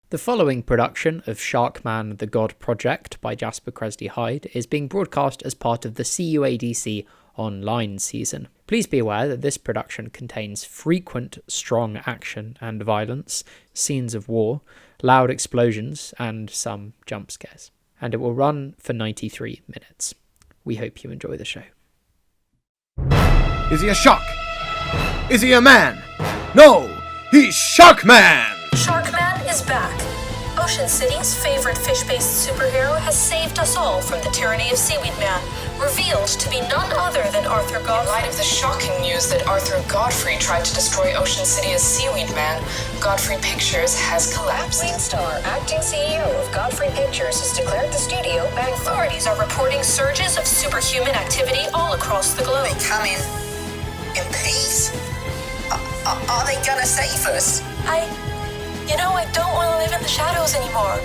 The following production of Sharkman the God Project by Jasper Cresley Hyde is being broadcast as part of the CUADC online season. Please be aware that this production contains frequent strong action and violence, scenes of war, loud explosions, and some jump scares. And it will run for 93 minutes. We hope you enjoy the show. Is he a shark? Is he a man? No, he's Sharkman! Sharkman is back. Ocean City's favorite fish-based superhero has saved us all from the tyranny of Seaweed Man, revealed to be none other than Arthur Godfrey. In light of the shocking news that Arthur Godfrey tried to destroy Ocean City as Seaweed Man, Godfrey Pictures has collapsed. Lead star, acting CEO of Godfrey Pictures, has declared the studio bankrupt. Authorities are reporting surges of superhuman activity all across the globe. They come in peace? Are they gonna save us? I don't want to live in the shadows anymore.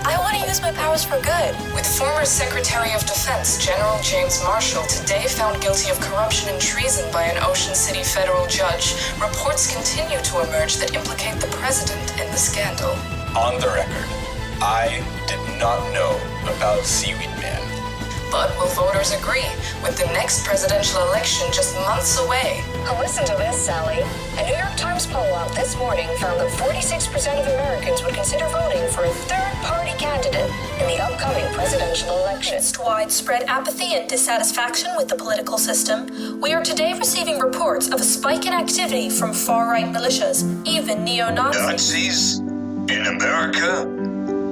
I want to use my powers for good. With former Secretary of Defense General James Marshall today found guilty of corruption and treason by an Ocean City federal judge, reports continue to emerge that implicate the president in the scandal. On the record, I did not know about Seaweed Man. But will voters agree, with the next presidential election just months away? Listen to this, Sally. A New York Times poll out this morning found that 46% of Americans would consider voting for a third-party candidate in the upcoming presidential election. Amidst widespread apathy and dissatisfaction with the political system, we are today receiving reports of a spike in activity from far-right militias, even neo-Nazis. Nazis? In America?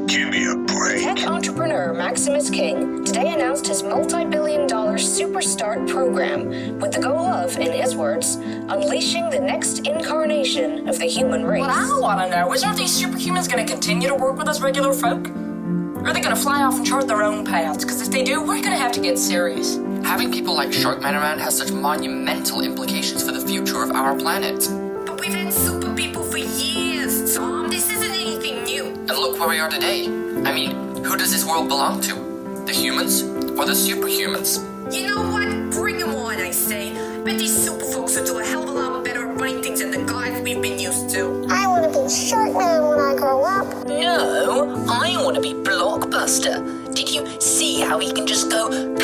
Give me a break. Tech entrepreneur Maximus King today announced his multi-billion-dollar Superstart program with the goal of, in his words, unleashing the next incarnation of the human race. What I want to know is, are these superhumans going to continue to work with us regular folk? Or are they going to fly off and chart their own paths? Because if they do, we're going to have to get serious. Having people like Sharkman around has such monumental implications for the future of our planet. But we've had super people for years, Tom. This isn't anything new. And look where we are today. I mean, who does this world belong to? The humans or the superhumans? You know what? Bring them on, I say. Bet these super folks will do a hell of a lot better at running things than the guys we've been used to. I want to be Sharkman when I grow up. No, I want to be Blockbuster. Did you see how he can just go and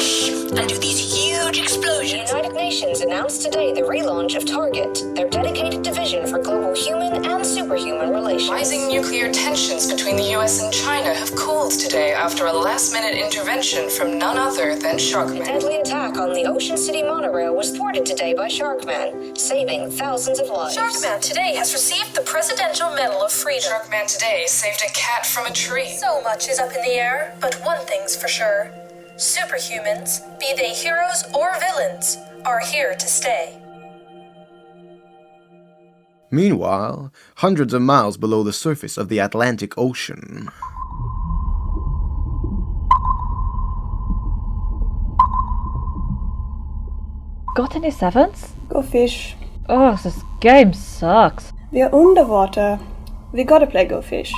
do these huge explosions? The United Nations announced today the relaunch of Target, their dedicated division for global human and superhuman relations. Rising nuclear tensions between the US and China have cooled today after a last-minute intervention from none other than Sharkman. The deadly attack on the Ocean City monorail was thwarted today by Sharkman, saving thousands of lives. Sharkman today has received the Presidential Medal of Freedom. Sharkman today saved a cat from a tree. So much is up in the air, but one thing's for sure. Superhumans, be they heroes or villains, are here to stay. Meanwhile, hundreds of miles below the surface of the Atlantic Ocean. Got any sevens? Go fish. Oh, this game sucks. We are underwater. We gotta play Go Fish.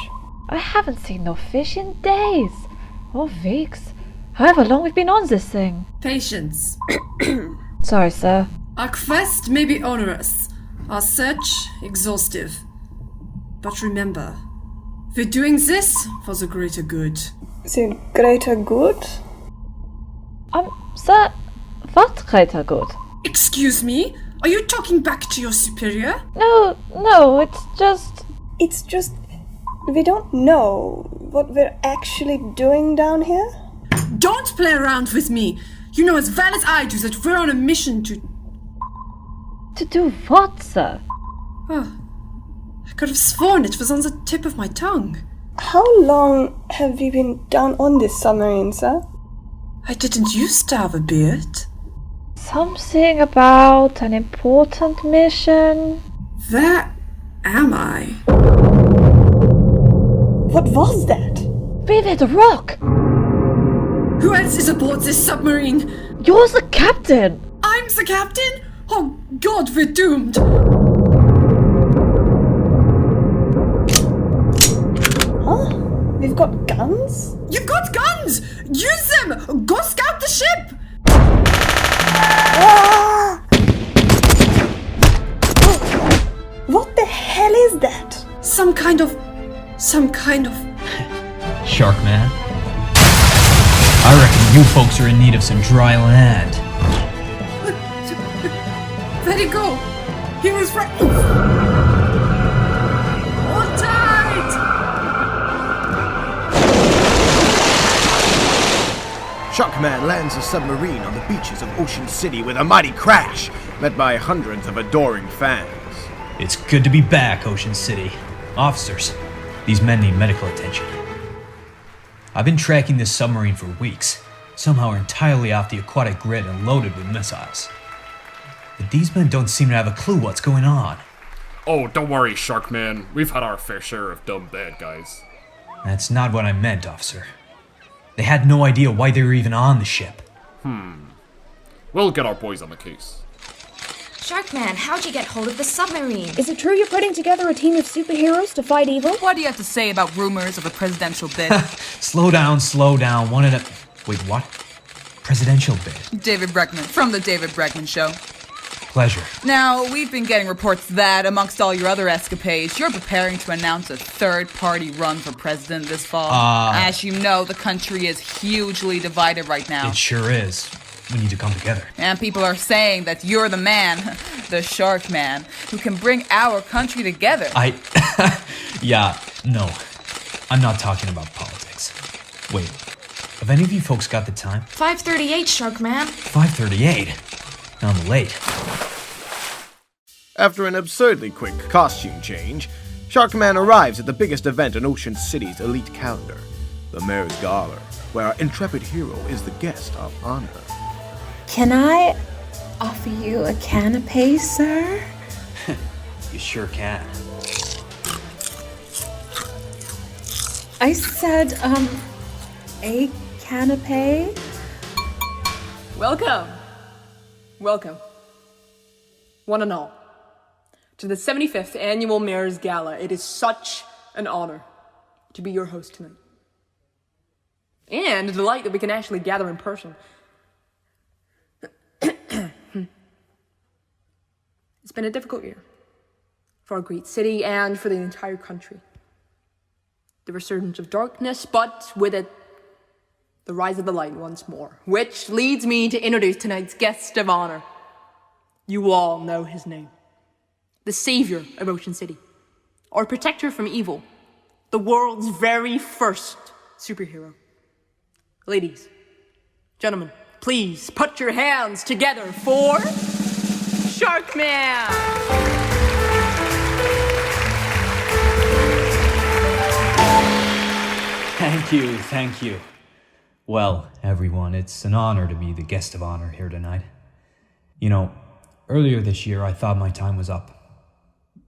I haven't seen no fish in days. Or weeks. However long we've been on this thing. Patience. Sorry, sir. Our quest may be onerous, our search exhaustive. But remember, we're doing this for the greater good. The greater good? Sir, what greater good? Excuse me? Are you talking back to your superior? No, it's just... We don't know what we're actually doing down here. Don't play around with me! You know as well as I do that we're on a mission to... To do what, sir? Oh, I could have sworn it was on the tip of my tongue. How long have we been down on this submarine, sir? I didn't used to have a beard. Something about an important mission. Where am I? What was that? We hit a rock! Who else is aboard this submarine? You're the captain! I'm the captain? Oh God, we're doomed! Huh? We've got guns? You've got guns! Use them! Go scout the ship! Ah! What the hell is that? Some kind of Some kind of... Sharkman. I reckon you folks are in need of some dry land. Let it go! He was right... All tight! Sharkman lands a submarine on the beaches of Ocean City with a mighty crash, met by hundreds of adoring fans. It's good to be back, Ocean City. Officers, these men need medical attention. I've been tracking this submarine for weeks, somehow entirely off the aquatic grid and loaded with missiles. But these men don't seem to have a clue what's going on. Oh, don't worry, Sharkman. We've had our fair share of dumb bad guys. That's not what I meant, officer. They had no idea why they were even on the ship. We'll get our boys on the case. Sharkman, how'd you get hold of the submarine? Is it true you're putting together a team of superheroes to fight evil? What do you have to say about rumors of a presidential bid? Slow down. One at a... Wait, what? Presidential bid? David Breckman, from the David Breckman Show. Pleasure. Now, we've been getting reports that, amongst all your other escapades, you're preparing to announce a third-party run for president this fall. As you know, the country is hugely divided right now. It sure is. We need to come together. And people are saying that you're the man, the Sharkman, who can bring our country together. Yeah, no. I'm not talking about politics. Wait, have any of you folks got the time? 5:38, Sharkman. 5:38? I'm late. After an absurdly quick costume change, Sharkman arrives at the biggest event in Ocean City's elite calendar, the Mayor's Gala, where our intrepid hero is the guest of honor. Can I offer you a canapé, sir? You sure can. I said, a canapé? Welcome, one and all, to the 75th Annual Mayor's Gala. It is such an honor to be your host tonight. And a delight that we can actually gather in person. It's been a difficult year for our great city and for the entire country. The resurgence of darkness, but with it, the rise of the light once more. Which leads me to introduce tonight's guest of honor. You all know his name. The savior of Ocean City. Our protector from evil. The world's very first superhero. Ladies, gentlemen, please put your hands together for... Sharkman! Thank you. Well, everyone, it's an honor to be the guest of honor here tonight. You know, earlier this year I thought my time was up.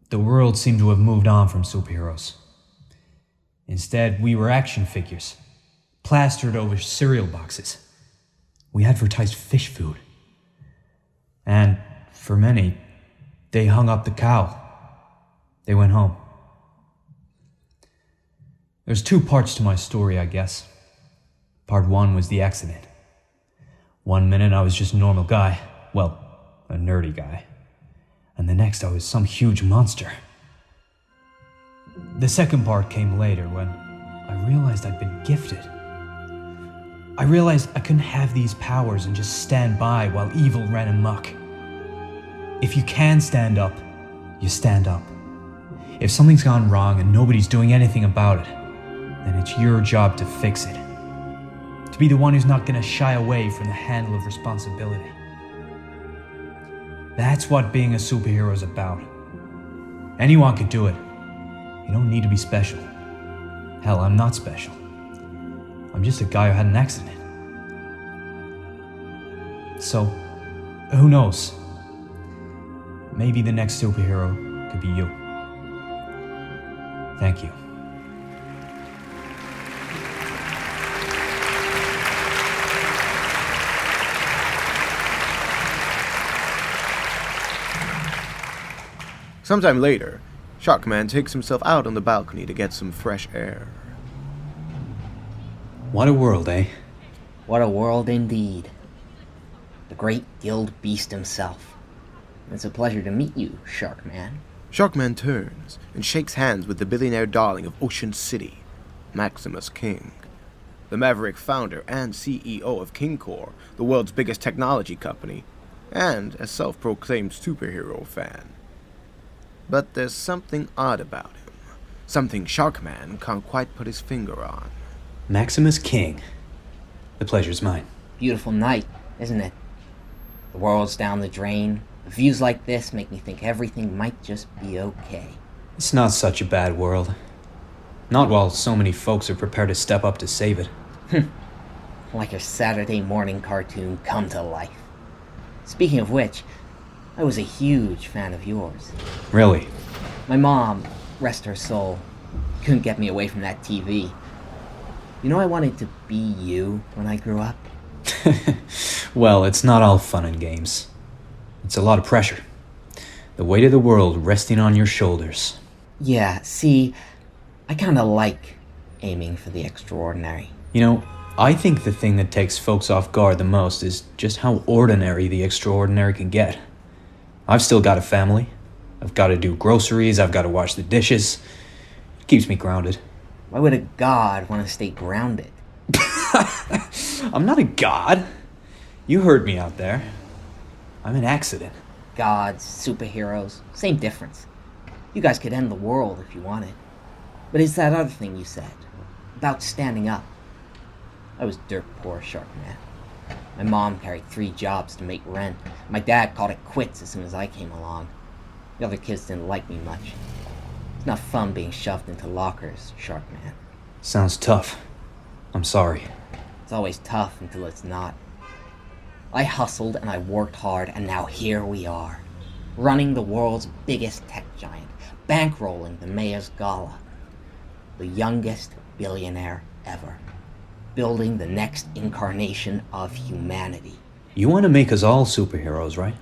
The world seemed to have moved on from superheroes. Instead, we were action figures, plastered over cereal boxes. We advertised fish food. And for many, they hung up the cowl. They went home. There's two parts to my story, I guess. Part one was the accident. 1 minute I was just a normal guy. Well, a nerdy guy. And the next I was some huge monster. The second part came later when I realized I'd been gifted. I realized I couldn't have these powers and just stand by while evil ran amok. If you can stand up, you stand up. If something's gone wrong and nobody's doing anything about it, then it's your job to fix it. To be the one who's not going to shy away from the handle of responsibility. That's what being a superhero is about. Anyone could do it. You don't need to be special. Hell, I'm not special. I'm just a guy who had an accident. So, who knows? Maybe the next superhero could be you. Thank you. Sometime later, Sharkman takes himself out on the balcony to get some fresh air. What a world, eh? What a world indeed. The great guild beast himself. It's a pleasure to meet you, Sharkman. Sharkman turns and shakes hands with the billionaire darling of Ocean City, Maximus King, the maverick founder and CEO of King Corps, the world's biggest technology company, and a self-proclaimed superhero fan. But there's something odd about him, something Sharkman can't quite put his finger on. Maximus King. The pleasure's mine. Beautiful night, isn't it? The world's down the drain. Views like this make me think everything might just be okay. It's not such a bad world. Not while so many folks are prepared to step up to save it. Like a Saturday morning cartoon come to life. Speaking of which, I was a huge fan of yours. Really? My mom, rest her soul, couldn't get me away from that TV. You know I wanted to be you when I grew up? Well, it's not all fun and games. It's a lot of pressure. The weight of the world resting on your shoulders. Yeah, see, I kinda like aiming for the extraordinary. You know, I think the thing that takes folks off guard the most is just how ordinary the extraordinary can get. I've still got a family. I've got to do groceries. I've got to wash the dishes. It keeps me grounded. Why would a god want to stay grounded? I'm not a god. You heard me out there. I'm an accident. Gods, superheroes, same difference. You guys could end the world if you wanted. But it's that other thing you said, about standing up. I was dirt poor, Sharkman. My mom carried 3 jobs to make rent. My dad called it quits as soon as I came along. The other kids didn't like me much. It's not fun being shoved into lockers, Sharkman. Sounds tough. I'm sorry. It's always tough until it's not. I hustled and I worked hard, and now here we are, running the world's biggest tech giant, bankrolling the mayor's gala. The youngest billionaire ever. Building the next incarnation of humanity. You want to make us all superheroes, right?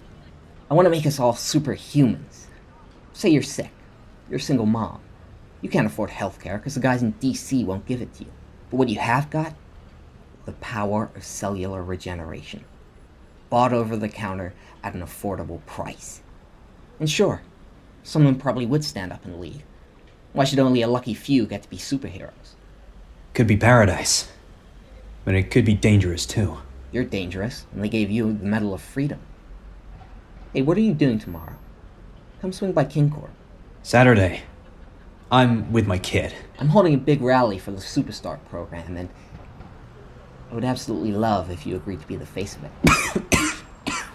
I want to make us all superhumans. Say you're sick. You're a single mom. You can't afford healthcare because the guys in DC won't give it to you. But what you have got? The power of cellular regeneration. Bought over the counter at an affordable price. And sure, someone probably would stand up and lead. Why should only a lucky few get to be superheroes? Could be paradise. But it could be dangerous too. You're dangerous, and they gave you the Medal of Freedom. Hey, what are you doing tomorrow? Come swing by King Corp. Saturday. I'm with my kid. I'm holding a big rally for the Superstar program, and I would absolutely love if you agreed to be the face of it.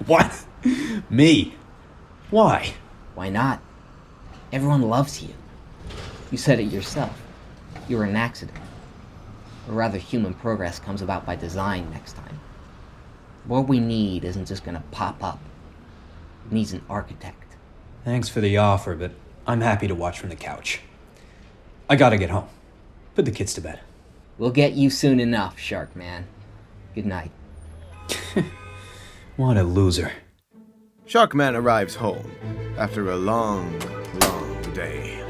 What? Me? Why? Why not? Everyone loves you. You said it yourself. You were an accident. Or rather, human progress comes about by design next time. What we need isn't just gonna pop up. It needs an architect. Thanks for the offer, but I'm happy to watch from the couch. I gotta get home. Put the kids to bed. We'll get you soon enough, Sharkman. Good night. What a loser. Sharkman arrives home after a long, long day.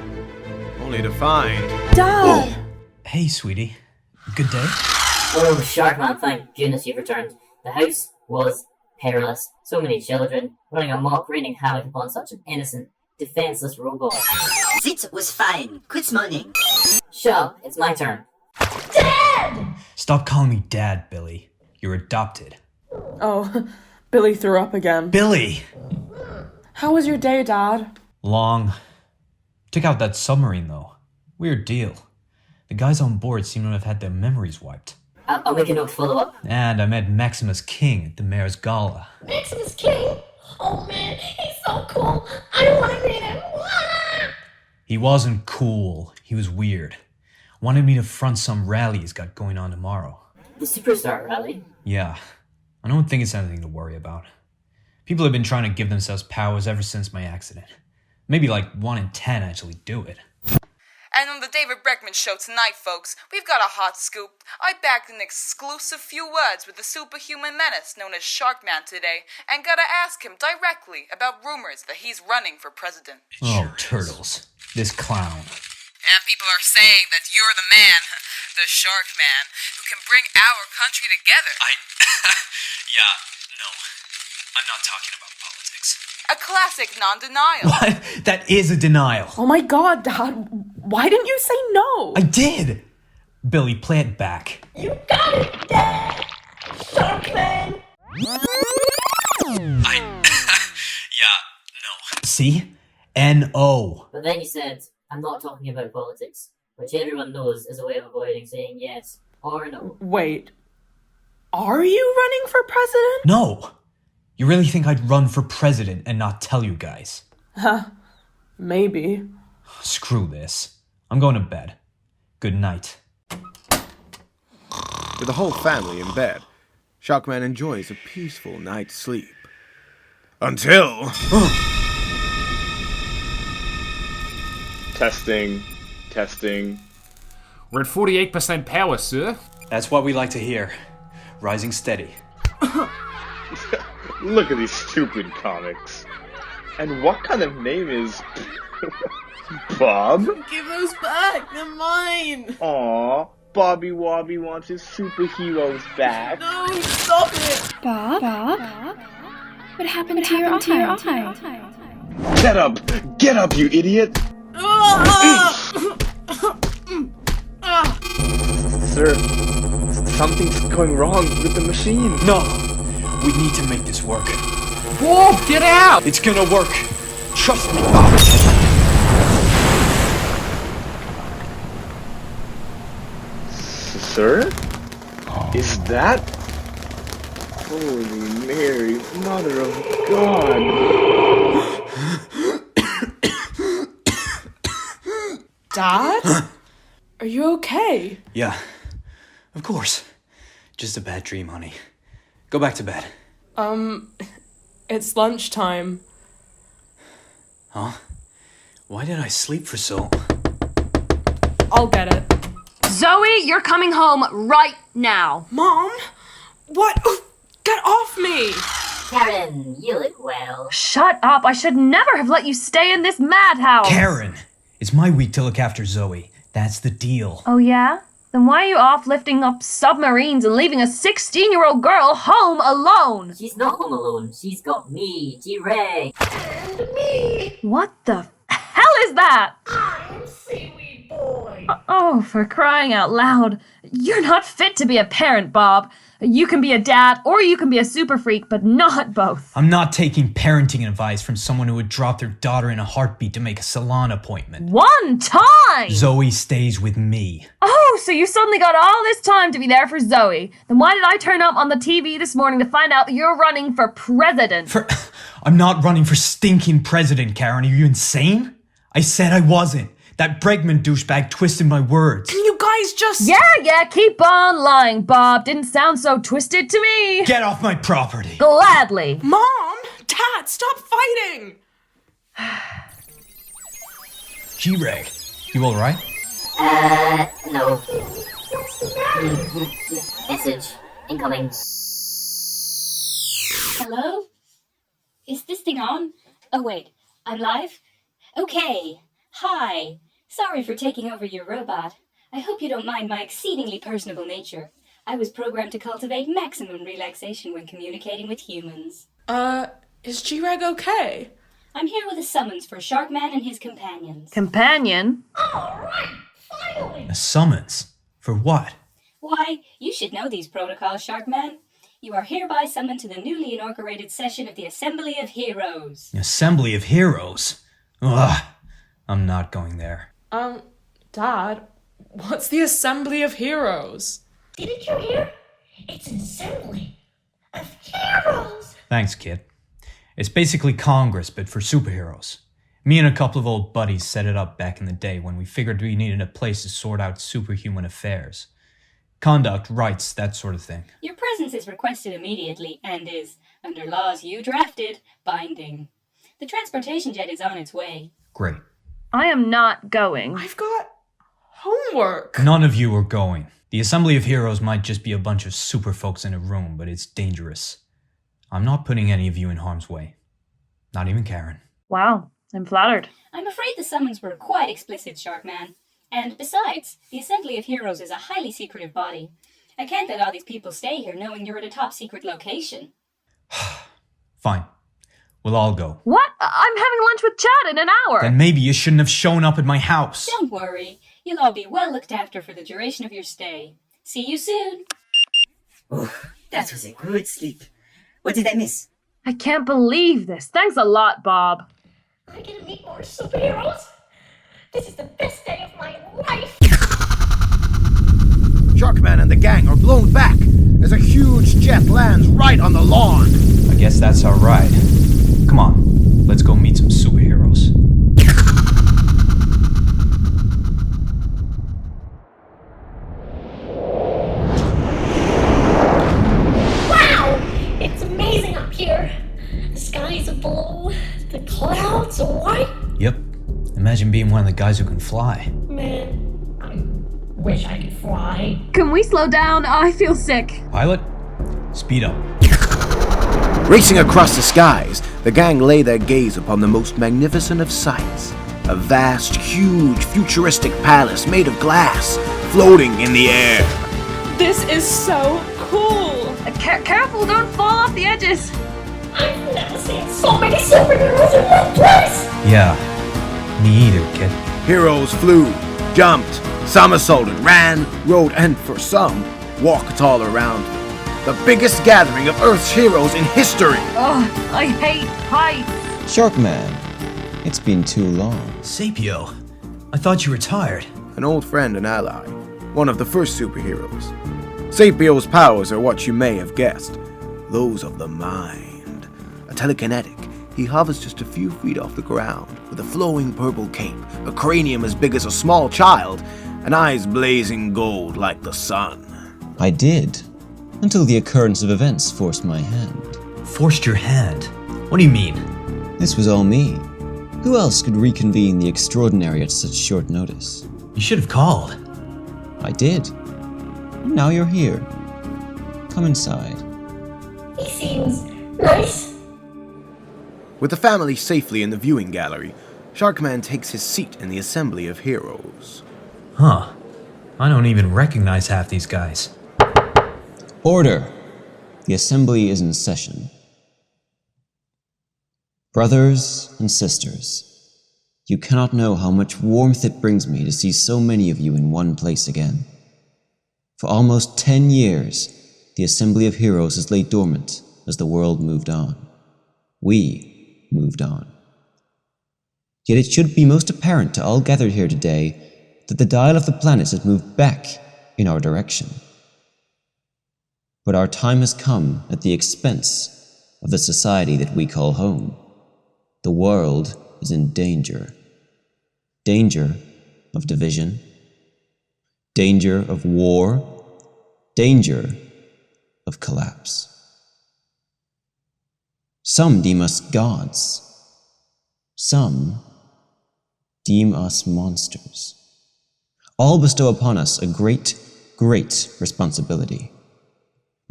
Only to find... Dad! Hey, sweetie. Good day? Oh, Sharkman, thank goodness you've returned. The house was perilous. So many children running amok, raining havoc upon such an innocent, defenseless robot. It was fine. Quit moaning. Shut up, it's my turn. Dad! Stop calling me Dad, Billy. You're adopted. Oh, Billy threw up again. Billy! How was your day, Dad? Long. Took out that submarine, though. Weird deal. The guys on board seem to have had their memories wiped. I'll make a note to follow up. And I met Maximus King at the mayor's gala. Maximus King? Oh man, he's so cool. I want to meet him. He wasn't cool. He was weird. Wanted me to front some rally he's got going on tomorrow. The Superstar rally? Yeah. I don't think it's anything to worry about. People have been trying to give themselves powers ever since my accident. Maybe like 1 in 10 actually do it. And on the David Breckman Show tonight, folks, we've got a hot scoop. I bagged an exclusive few words with the superhuman menace known as Sharkman today, and gotta ask him directly about rumors that he's running for president. Oh, turtles. This clown. And people are saying that you're the man, the Sharkman, who can bring our country together. Yeah, no. I'm not talking about politics. A classic non-denial. What? That is a denial. Oh my god, Dad. Why didn't you say no? I did! Billy, play it back. You got it, Dad! Sharkman! Yeah, no. See? N-O. But then you said, I'm not talking about politics, which everyone knows is a way of avoiding saying yes or no. Wait. Are you running for president? No! You really think I'd run for president and not tell you guys? Huh. Maybe. Screw this. I'm going to bed. Good night. With the whole family in bed, Sharkman enjoys a peaceful night's sleep. Until... Testing. We're at 48% power, sir. That's what we like to hear. Rising steady. Look at these stupid comics. And what kind of name is... Bob? Give those back, they're mine! Aw, Bobby Wobby wants his superheroes back. No, stop it! Bob? What happened to your eye? Get up, you idiot! Sir, something's going wrong with the machine. No! We need to make this work. Whoa, get out! It's gonna work. Trust me. Sir? Is that... Holy Mary, Mother of God. Dad? Are you okay? Yeah, of course. Just a bad dream, honey. Go back to bed. It's lunchtime. Huh? Why did I sleep for so... I'll get it. Zoe, you're coming home right now. Mom? What? Get off me! Karen, you look well. Shut up. I should never have let you stay in this madhouse. Karen! It's my week to look after Zoe. That's the deal. Oh, yeah? Then why are you off lifting up submarines and leaving a 16-year-old girl home alone? She's not home alone. She's got me, G-Ray. And me! What the hell is that? I'm Seaweed Boy! Oh, for crying out loud. You're not fit to be a parent, Bob. You can be a dad or you can be a super freak, but not both. I'm not taking parenting advice from someone who would drop their daughter in a heartbeat to make a salon appointment. One time! Zoe stays with me. Oh, so you suddenly got all this time to be there for Zoe. Then why did I turn up on the TV this morning to find out that you're running for president? I'm not running for stinking president, Karen. Are you insane? I said I wasn't. That Bregman douchebag twisted my words. Can you guys just... Yeah, keep on lying, Bob. Didn't sound so twisted to me. Get off my property. Gladly. Mom! Dad, stop fighting! G-Ray, you alright? No. Message incoming. Hello? Is this thing on? Oh wait, I'm live? Okay. Hi. Sorry for taking over your robot. I hope you don't mind my exceedingly personable nature. I was programmed to cultivate maximum relaxation when communicating with humans. Is G-Reg okay? I'm here with a summons for Sharkman and his companions. Companion? Alright, finally! A summons? For what? Why, you should know these protocols, Sharkman. You are hereby summoned to the newly inaugurated session of the Assembly of Heroes. Assembly of Heroes? Ugh, I'm not going there. Dad, what's the Assembly of Heroes? Didn't you hear? It's an assembly of heroes! Thanks, kid. It's basically Congress, but for superheroes. Me and a couple of old buddies set it up back in the day when we figured we needed a place to sort out superhuman affairs. Conduct, rights, that sort of thing. Your presence is requested immediately and is, under laws you drafted, binding. The transportation jet is on its way. Great. I am not going. I've got homework. None of you are going. The Assembly of Heroes might just be a bunch of super folks in a room, but it's dangerous. I'm not putting any of you in harm's way. Not even Karen. Wow, I'm flattered. I'm afraid the summons were quite explicit, Sharkman. And besides, the Assembly of Heroes is a highly secretive body. I can't let all these people stay here knowing you're at a top secret location. Fine. We'll all go. What? I'm having lunch with Chad in an hour. Then maybe you shouldn't have shown up at my house. Don't worry. You'll all be well looked after for the duration of your stay. See you soon. Oh, that was a good sleep. What did I miss? I can't believe this. Thanks a lot, Bob. I get to meet more superheroes. This is the best day of my life. Sharkman and the gang are blown back as a huge jet lands right on the lawn. I guess that's our ride. Come on, let's go meet some superheroes. Wow! It's amazing up here. The skies are blue, the clouds are white. Yep. Imagine being one of the guys who can fly. Man, I wish I could fly. Can we slow down? I feel sick. Pilot, speed up. Racing across the skies, the gang lay their gaze upon the most magnificent of sights. A vast, huge, futuristic palace made of glass, floating in the air. This is so cool. Careful, don't fall off the edges. I've never seen so many superheroes in one place. Yeah, me either, kid. Heroes flew, jumped, somersaulted, ran, rode, and for some, walked all around. The biggest gathering of Earth's heroes in history. Oh, I hate heights. Sharkman, it's been too long. Sapio, I thought you retired. An old friend and ally, one of the first superheroes. Sapio's powers are what you may have guessed, those of the mind. A telekinetic, he hovers just a few feet off the ground with a flowing purple cape, a cranium as big as a small child, and eyes blazing gold like the sun. I did. Until the occurrence of events forced my hand. Forced your hand? What do you mean? This was all me. Who else could reconvene the extraordinary at such short notice? You should have called. I did. And now you're here. Come inside. He seems nice. With the family safely in the viewing gallery, Sharkman takes his seat in the assembly of heroes. Huh. I don't even recognize half these guys. Order! The assembly is in session. Brothers and sisters, you cannot know how much warmth it brings me to see so many of you in one place again. For almost 10 years, the Assembly of Heroes has laid dormant as the world moved on. We moved on. Yet it should be most apparent to all gathered here today that the dial of the planet has moved back in our direction. But our time has come at the expense of the society that we call home. The world is in danger. Danger of division. Danger of war. Danger of collapse. Some deem us gods. Some deem us monsters. All bestow upon us a great, great responsibility.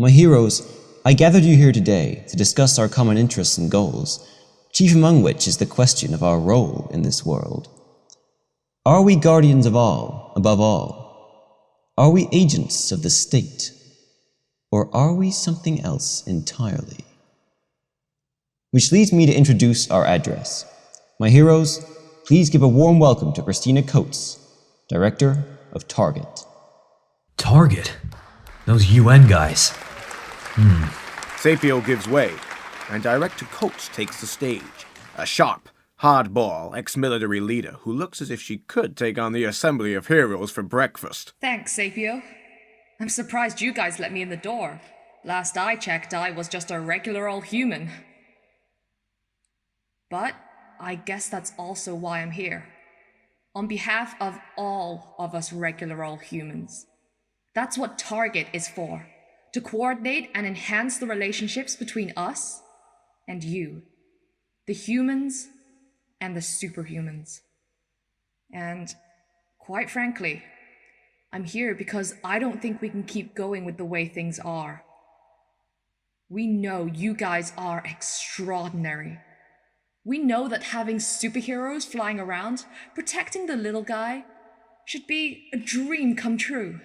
My heroes, I gathered you here today to discuss our common interests and goals, chief among which is the question of our role in this world. Are we guardians of all, above all? Are we agents of the state? Or are we something else entirely? Which leads me to introduce our address. My heroes, please give a warm welcome to Christina Coates, Director of Target. Target? Those UN guys. Sapio gives way, and Director Coates takes the stage. A sharp, hardball ex-military leader who looks as if she could take on the Assembly of Heroes for breakfast. Thanks, Sapio. I'm surprised you guys let me in the door. Last I checked, I was just a regular old human. But I guess that's also why I'm here. On behalf of all of us regular old humans. That's what Target is for. To coordinate and enhance the relationships between us and you. The humans and the superhumans. And quite frankly, I'm here because I don't think we can keep going with the way things are. We know you guys are extraordinary. We know that having superheroes flying around, protecting the little guy, should be a dream come true.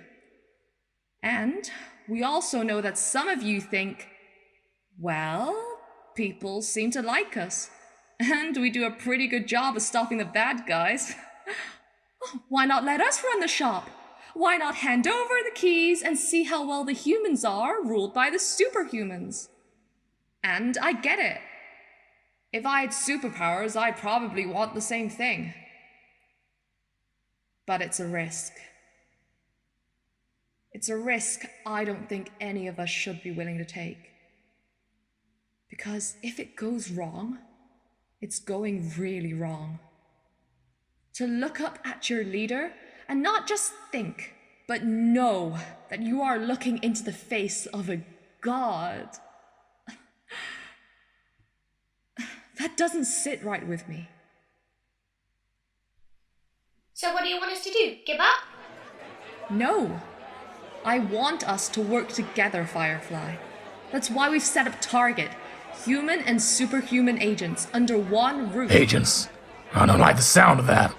And we also know that some of you think, well, people seem to like us. And we do a pretty good job of stopping the bad guys. Why not let us run the shop? Why not hand over the keys and see how well the humans are ruled by the superhumans? And I get it. If I had superpowers, I'd probably want the same thing. But it's a risk. It's a risk I don't think any of us should be willing to take. Because if it goes wrong, it's going really wrong. To look up at your leader and not just think, but know that you are looking into the face of a god. That doesn't sit right with me. So what do you want us to do? Give up? No. I want us to work together, Firefly. That's why we've set up Target, human and superhuman agents under one roof. Agents? I don't like the sound of that.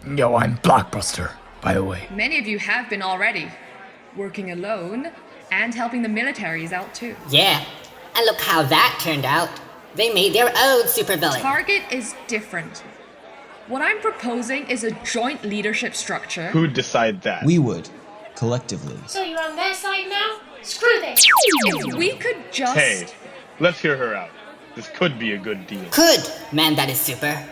Yo, I'm Blockbuster, by the way. Many of you have been already, working alone and helping the militaries out too. Yeah, and look how that turned out. They made their own supervillain. Target is different. What I'm proposing is a joint leadership structure. Who'd decide that? We would, collectively. So you're on their side now? Screw this! If we could just... Hey, let's hear her out. This could be a good deal. Could, man that is super.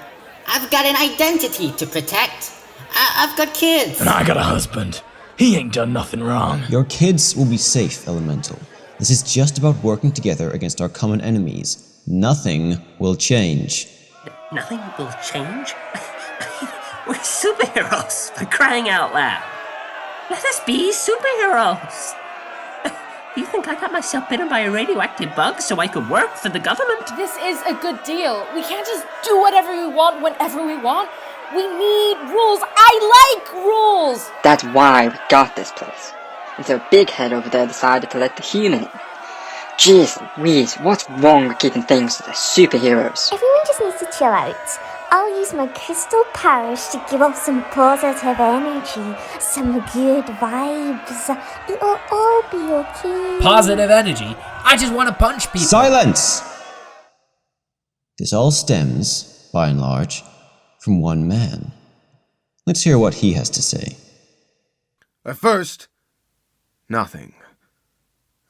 I've got an identity to protect. I've got kids. And I got a husband. He ain't done nothing wrong. Your kids will be safe, Elemental. This is just about working together against our common enemies. Nothing will change. Nothing will change? We're superheroes, for crying out loud. Let us be superheroes. You think I got myself bitten by a radioactive bug so I could work for the government? This is a good deal. We can't just do whatever we want whenever we want. We need rules. I like rules! That's why we got this place. And so Big Head over there decided to let the human in. Jeez Louise, what's wrong with keeping things to the superheroes? Everyone just needs to chill out. I'll use my crystal powers to give off some positive energy, some good vibes. It'll all be okay. Positive energy? I just want to punch people. Silence! This all stems, by and large, from one man. Let's hear what he has to say. At first, nothing.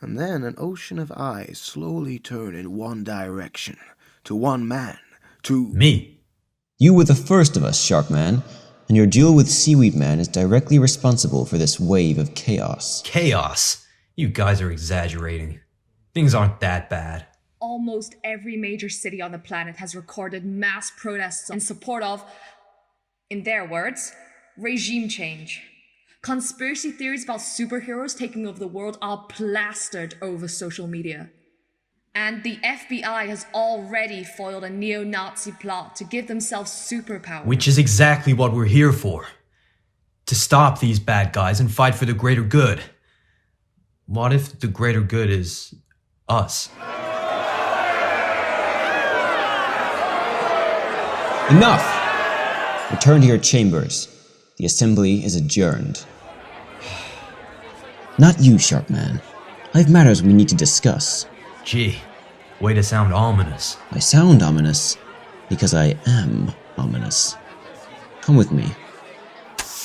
And then an ocean of eyes slowly turn in one direction, to one man, to... Me. You were the first of us, Sharkman, and your duel with Seaweed Man is directly responsible for this wave of chaos. Chaos? You guys are exaggerating. Things aren't that bad. Almost every major city on the planet has recorded mass protests in support of, in their words, regime change. Conspiracy theories about superheroes taking over the world are plastered over social media. And the FBI has already foiled a neo-Nazi plot to give themselves superpowers. Which is exactly what we're here for. To stop these bad guys and fight for the greater good. What if the greater good is us? Enough! Return to your chambers. The assembly is adjourned. Not you, Sharkman. I have matters we need to discuss. Gee, way to sound ominous. I sound ominous because I am ominous. Come with me.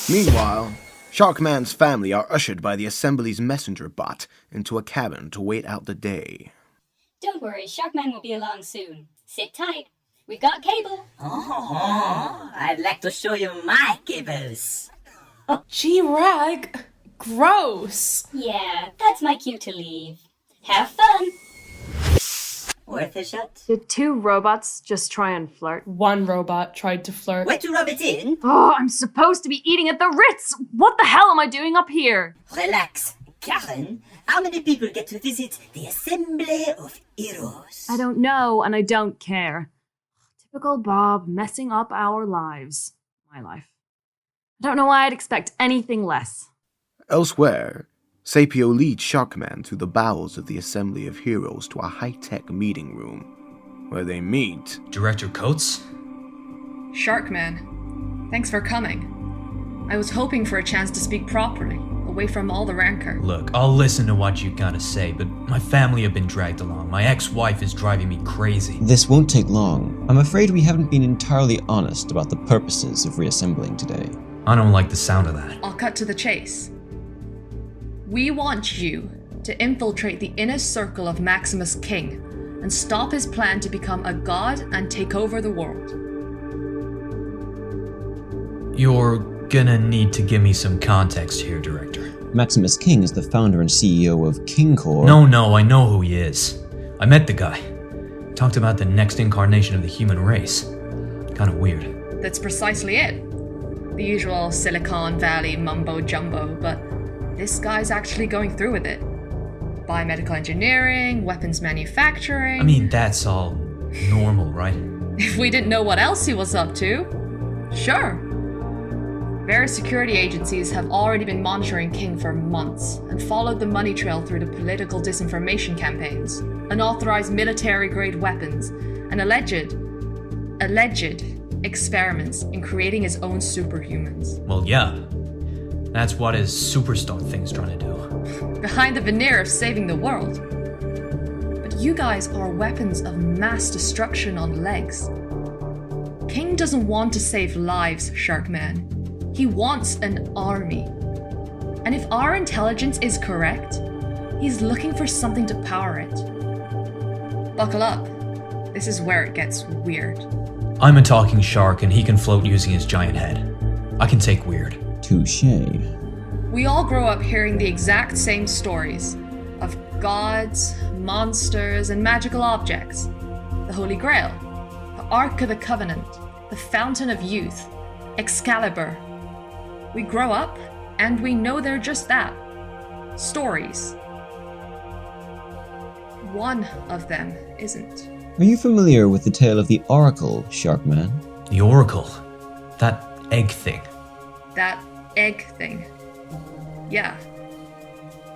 Meanwhile, Sharkman's family are ushered by the assembly's messenger bot into a cabin to wait out the day. Don't worry, Sharkman will be along soon. Sit tight. We've got cable. Oh, I'd like to show you my cables. G-Rag. Gross. Yeah, that's my cue to leave. Have fun. Worth a shot. Did two robots just try and flirt? One robot tried to flirt. Where to rub it in? Oh, I'm supposed to be eating at the Ritz! What the hell am I doing up here? Relax. Karen, how many people get to visit the Assembly of Heroes? I don't know, and I don't care. Typical Bob messing up our lives. My life. I don't know why I'd expect anything less. Elsewhere, Sapio leads Sharkman through the bowels of the Assembly of Heroes to a high-tech meeting room, where they meet... Director Coates? Sharkman, thanks for coming. I was hoping for a chance to speak properly, away from all the rancor. Look, I'll listen to what you gotta say, but my family have been dragged along. My ex-wife is driving me crazy. This won't take long. I'm afraid we haven't been entirely honest about the purposes of reassembling today. I don't like the sound of that. I'll cut to the chase. We want you to infiltrate the inner circle of Maximus King and stop his plan to become a god and take over the world. You're gonna need to give me some context here, Director. Maximus King is the founder and CEO of KingCore. No, I know who he is. I met the guy. Talked about the next incarnation of the human race. Kinda weird. That's precisely it. The usual Silicon Valley mumbo-jumbo, but this guy's actually going through with it. Biomedical engineering, weapons manufacturing... I mean, that's all normal, right? If we didn't know what else he was up to, sure. Various security agencies have already been monitoring King for months and followed the money trail through the political disinformation campaigns, unauthorized military-grade weapons, and alleged experiments in creating his own superhumans. Well, yeah. That's what his superstar thing's trying to do. Behind the veneer of saving the world. But you guys are weapons of mass destruction on legs. King doesn't want to save lives, Sharkman. He wants an army. And if our intelligence is correct, he's looking for something to power it. Buckle up. This is where it gets weird. I'm a talking shark and he can float using his giant head. I can take weird. Touché. We all grow up hearing the exact same stories of gods, monsters, and magical objects. The Holy Grail, the Ark of the Covenant, the Fountain of Youth, Excalibur. We grow up and we know they're just that. Stories. One of them isn't. Are you familiar with the tale of the Oracle, Sharkman? The Oracle? That egg thing. That egg thing. Yeah.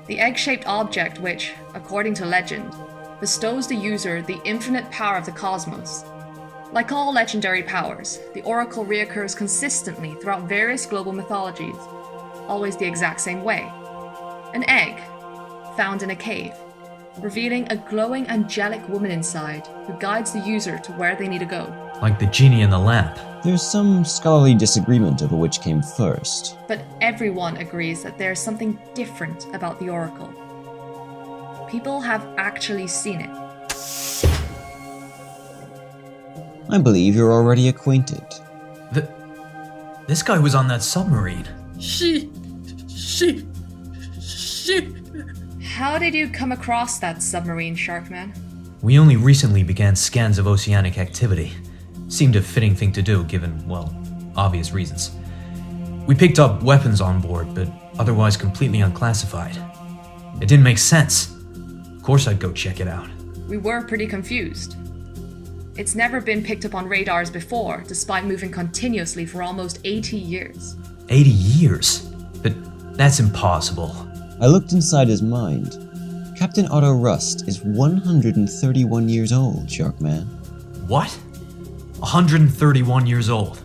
The egg-shaped object which, according to legend, bestows the user the infinite power of the cosmos. Like all legendary powers, the Oracle reoccurs consistently throughout various global mythologies, always the exact same way. An egg, found in a cave, revealing a glowing angelic woman inside who guides the user to where they need to go. Like the genie in the lamp. There's some scholarly disagreement over which came first. But everyone agrees that there's something different about the Oracle. People have actually seen it. I believe you're already acquainted. This guy was on that submarine. She. How did you come across that submarine, Sharkman? We only recently began scans of oceanic activity. Seemed a fitting thing to do, given, well, obvious reasons. We picked up weapons on board, but otherwise completely unclassified. It didn't make sense. Of course I'd go check it out. We were pretty confused. It's never been picked up on radars before, despite moving continuously for almost 80 years. 80 years? But that's impossible. I looked inside his mind. Captain Otto Rust is 131 years old, Sharkman. What? 131 years old.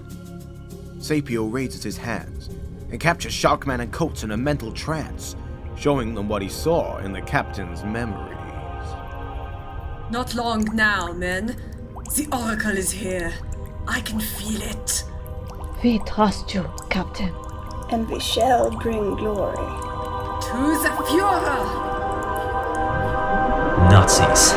Sapio raises his hands and captures Sharkman and Coates in a mental trance, showing them what he saw in the captain's memories. Not long now, men. The Oracle is here. I can feel it. We trust you, Captain. And we shall bring glory. To the Führer! Nazis.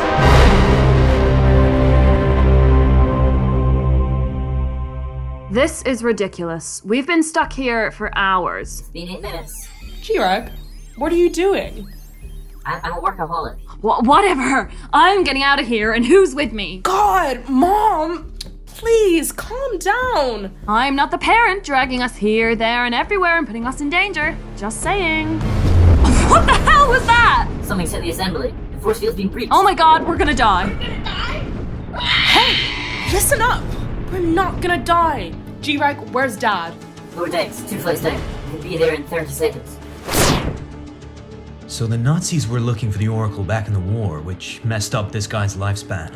This is ridiculous. We've been stuck here for hours. It's been 8 minutes. Chirag, what are you doing? I'm a workaholic. Whatever. I'm getting out of here, and who's with me? God, Mom! Please, calm down. I'm not the parent dragging us here, there, and everywhere and putting us in danger. Just saying. What the hell was that? Something's hit the assembly. The force field's been breached. Oh my god, we're gonna die. Hey, listen up. We're not gonna die. G-Reg, where's Dad? Lower decks, 2 flights down. We'll be there in 30 seconds. So the Nazis were looking for the Oracle back in the war, which messed up this guy's lifespan.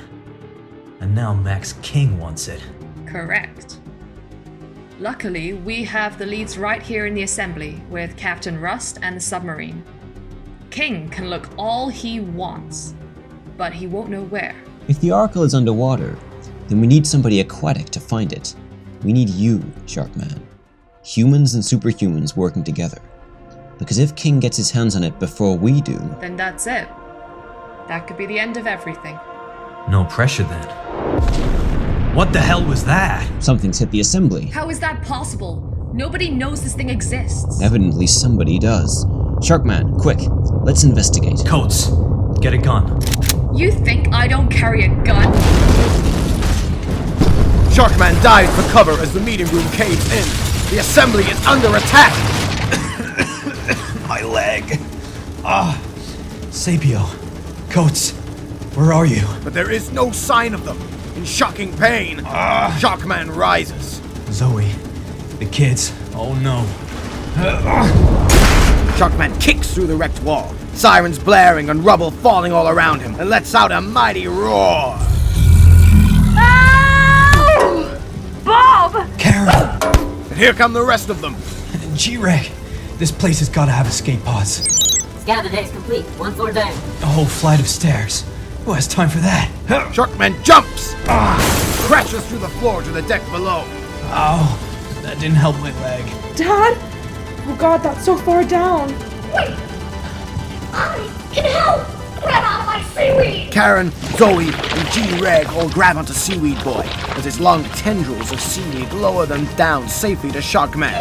And now Max King wants it. Correct. Luckily, we have the leads right here in the assembly with Captain Rust and the submarine. King can look all he wants, but he won't know where. If the Oracle is underwater, then we need somebody aquatic to find it. We need you, Sharkman. Humans and superhumans working together. Because if King gets his hands on it before we do... Then that's it. That could be the end of everything. No pressure then. What the hell was that? Something's hit the assembly. How is that possible? Nobody knows this thing exists. Evidently somebody does. Sharkman, quick, let's investigate. Coates, get a gun. You think I don't carry a gun? Sharkman dives for cover as the meeting room caves in. The assembly is under attack! My leg. Sapio. Coates, where are you? But there is no sign of them. In shocking pain, Sharkman rises. Zoe, the kids, oh no. Sharkman kicks through the wrecked wall, sirens blaring and rubble falling all around him, and lets out a mighty roar. Ow! Bob! Karen! And here come the rest of them. G-Reg, this place has got to have escape pods. Scavenger day is complete. 1 floor down. A whole flight of stairs. Who has time for that? Sharkman jumps! Crashes through the floor to the deck below. Oh, that didn't help my leg. Dad? Oh god, that's so far down. Wait! I can help! Grab out of my seaweed! Karen, Zoe, and G-Reg all grab onto Seaweed Boy as his long tendrils of seaweed lower them down safely to Sharkman.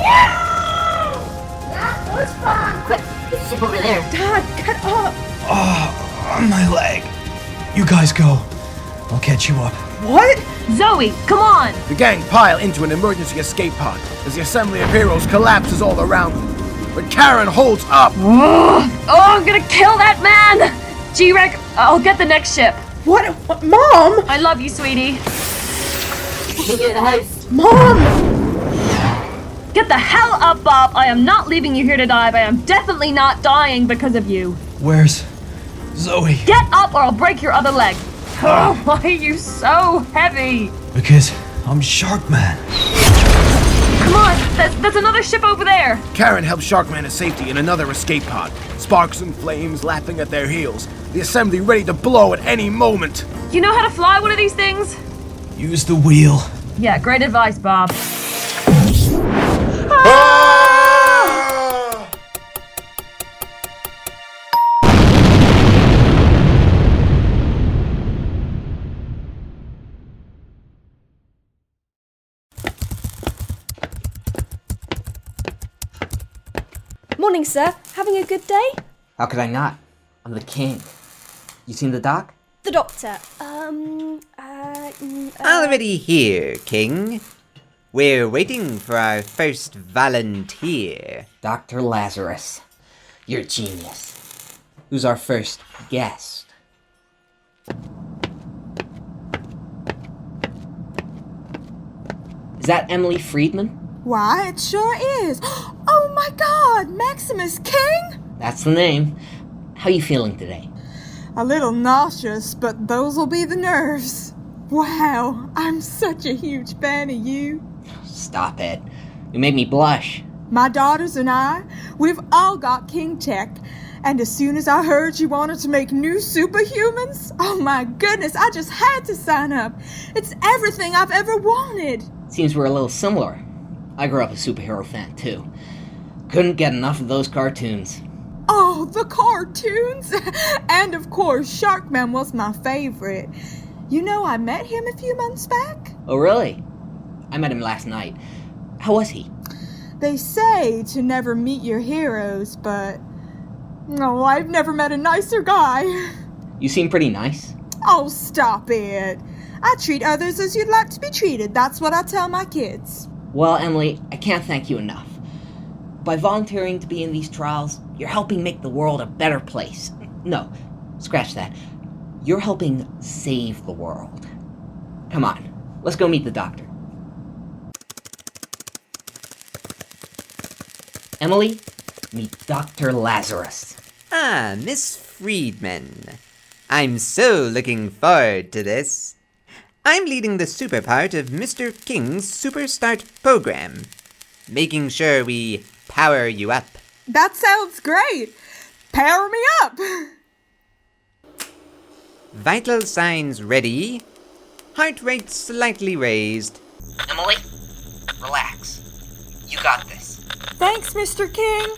That was fun! Quick, there's a ship over there. Dad, get up! Oh, my leg. You guys go. I'll catch you up. What? Zoe, come on! The gang pile into an emergency escape pod as the assembly of heroes collapses all around them. But Karen holds up. Oh, I'm gonna kill that man! G-Reg, I'll get the next ship. What? Mom? I love you, sweetie. Get the house. Mom! Get the hell up, Bob. I am not leaving you here to die, but I am definitely not dying because of you. Where's Zoe? Get up or I'll break your other leg. Oh, why are you so heavy? Because I'm Sharkman. Come on, there's another ship over there. Karen helps Sharkman to safety in another escape pod. Sparks and flames lapping at their heels. The assembly ready to blow at any moment. You know how to fly one of these things? Use the wheel. Yeah, great advice, Bob. Morning, sir. Having a good day? How could I not? I'm the king. You seen the doc? The doctor. Already here, King. We're waiting for our first volunteer. Dr. Lazarus. You're a genius. Who's our first guest? Is that Emily Friedman? Why, it sure is. Oh my god, Maximus King? That's the name. How you feeling today? A little nauseous, but those will be the nerves. Wow, I'm such a huge fan of you. Stop it. You made me blush. My daughters and I, we've all got King checked. And as soon as I heard you wanted to make new superhumans, oh my goodness, I just had to sign up. It's everything I've ever wanted. Seems we're a little similar. I grew up a superhero fan too. Couldn't get enough of those cartoons. Oh, the cartoons! And of course, Sharkman was my favorite. You know, I met him a few months back. Oh, really? I met him last night. How was he? They say to never meet your heroes, but... No, I've never met a nicer guy. You seem pretty nice. Oh, stop it. I treat others as you'd like to be treated. That's what I tell my kids. Well, Emily, I can't thank you enough. By volunteering to be in these trials, you're helping make the world a better place. No, scratch that. You're helping save the world. Come on, let's go meet the doctor. Emily, meet Dr. Lazarus. Ah, Miss Friedman. I'm so looking forward to this. I'm leading the super part of Mr. King's Super Start program, making sure we power you up. That sounds great. Power me up. Vital signs ready. Heart rate slightly raised. Emily, relax. You got this. Thanks, Mr. King.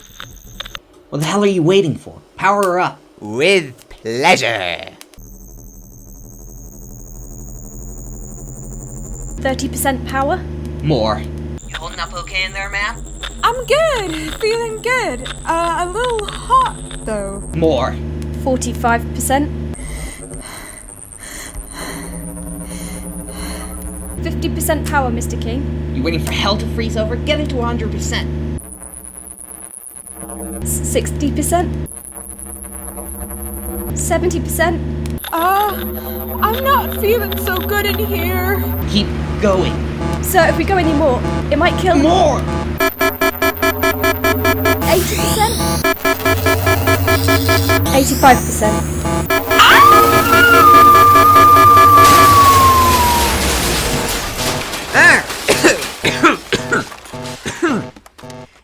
What the hell are you waiting for? Power her up. With pleasure. 30% power? More. You holding up okay in there, ma'am? I'm good. Feeling good. A little hot, though. More. 45%. 50% power, Mr. King. You waiting for hell to freeze over? Get it to 100%. 60%. 70%. I'm not feeling so good in here. Keep going. So if we go any more, it might kill... More! 80%. 85%.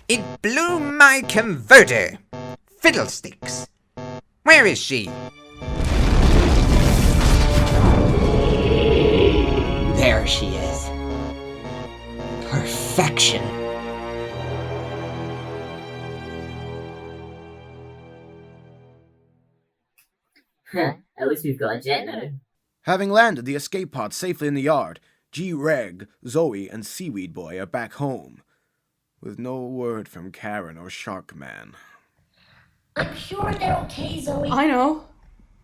It blew my converter. Fiddlesticks. Where is she? There she is. Perfection. At least we've got a jet now. Having landed the escape pod safely in the yard, G-Reg, Zoe, and Seaweed Boy are back home, with no word from Karen or Sharkman. I'm sure they're okay, Zoe. I know.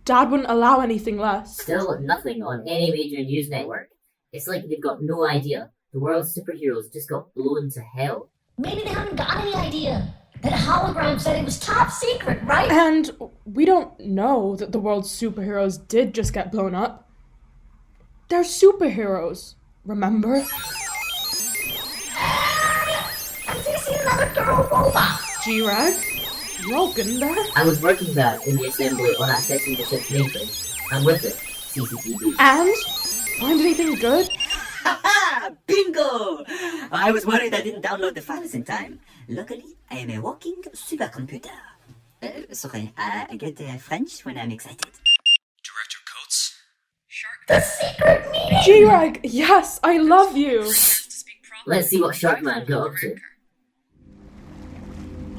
Dad wouldn't allow anything less. Still nothing on any major news network. It's like they've got no idea. The world's superheroes just got blown to hell. Maybe they haven't got any idea. That hologram said it was top secret, right? And we don't know that the world's superheroes did just get blown up. They're superheroes, remember? I think I see another girl robot. G-Rag, you all good in there? I was working back in the assembly on accessing the ship's mainframe. I'm with it. CCTV. And? Find anything good? Haha! Bingo! I was worried I didn't download the files in time. Luckily, I am a walking supercomputer. Sorry, I get French when I'm excited. Director Coates? The secret meeting! G-Rag, yes, I love you! Let's see what Sharkman got up to.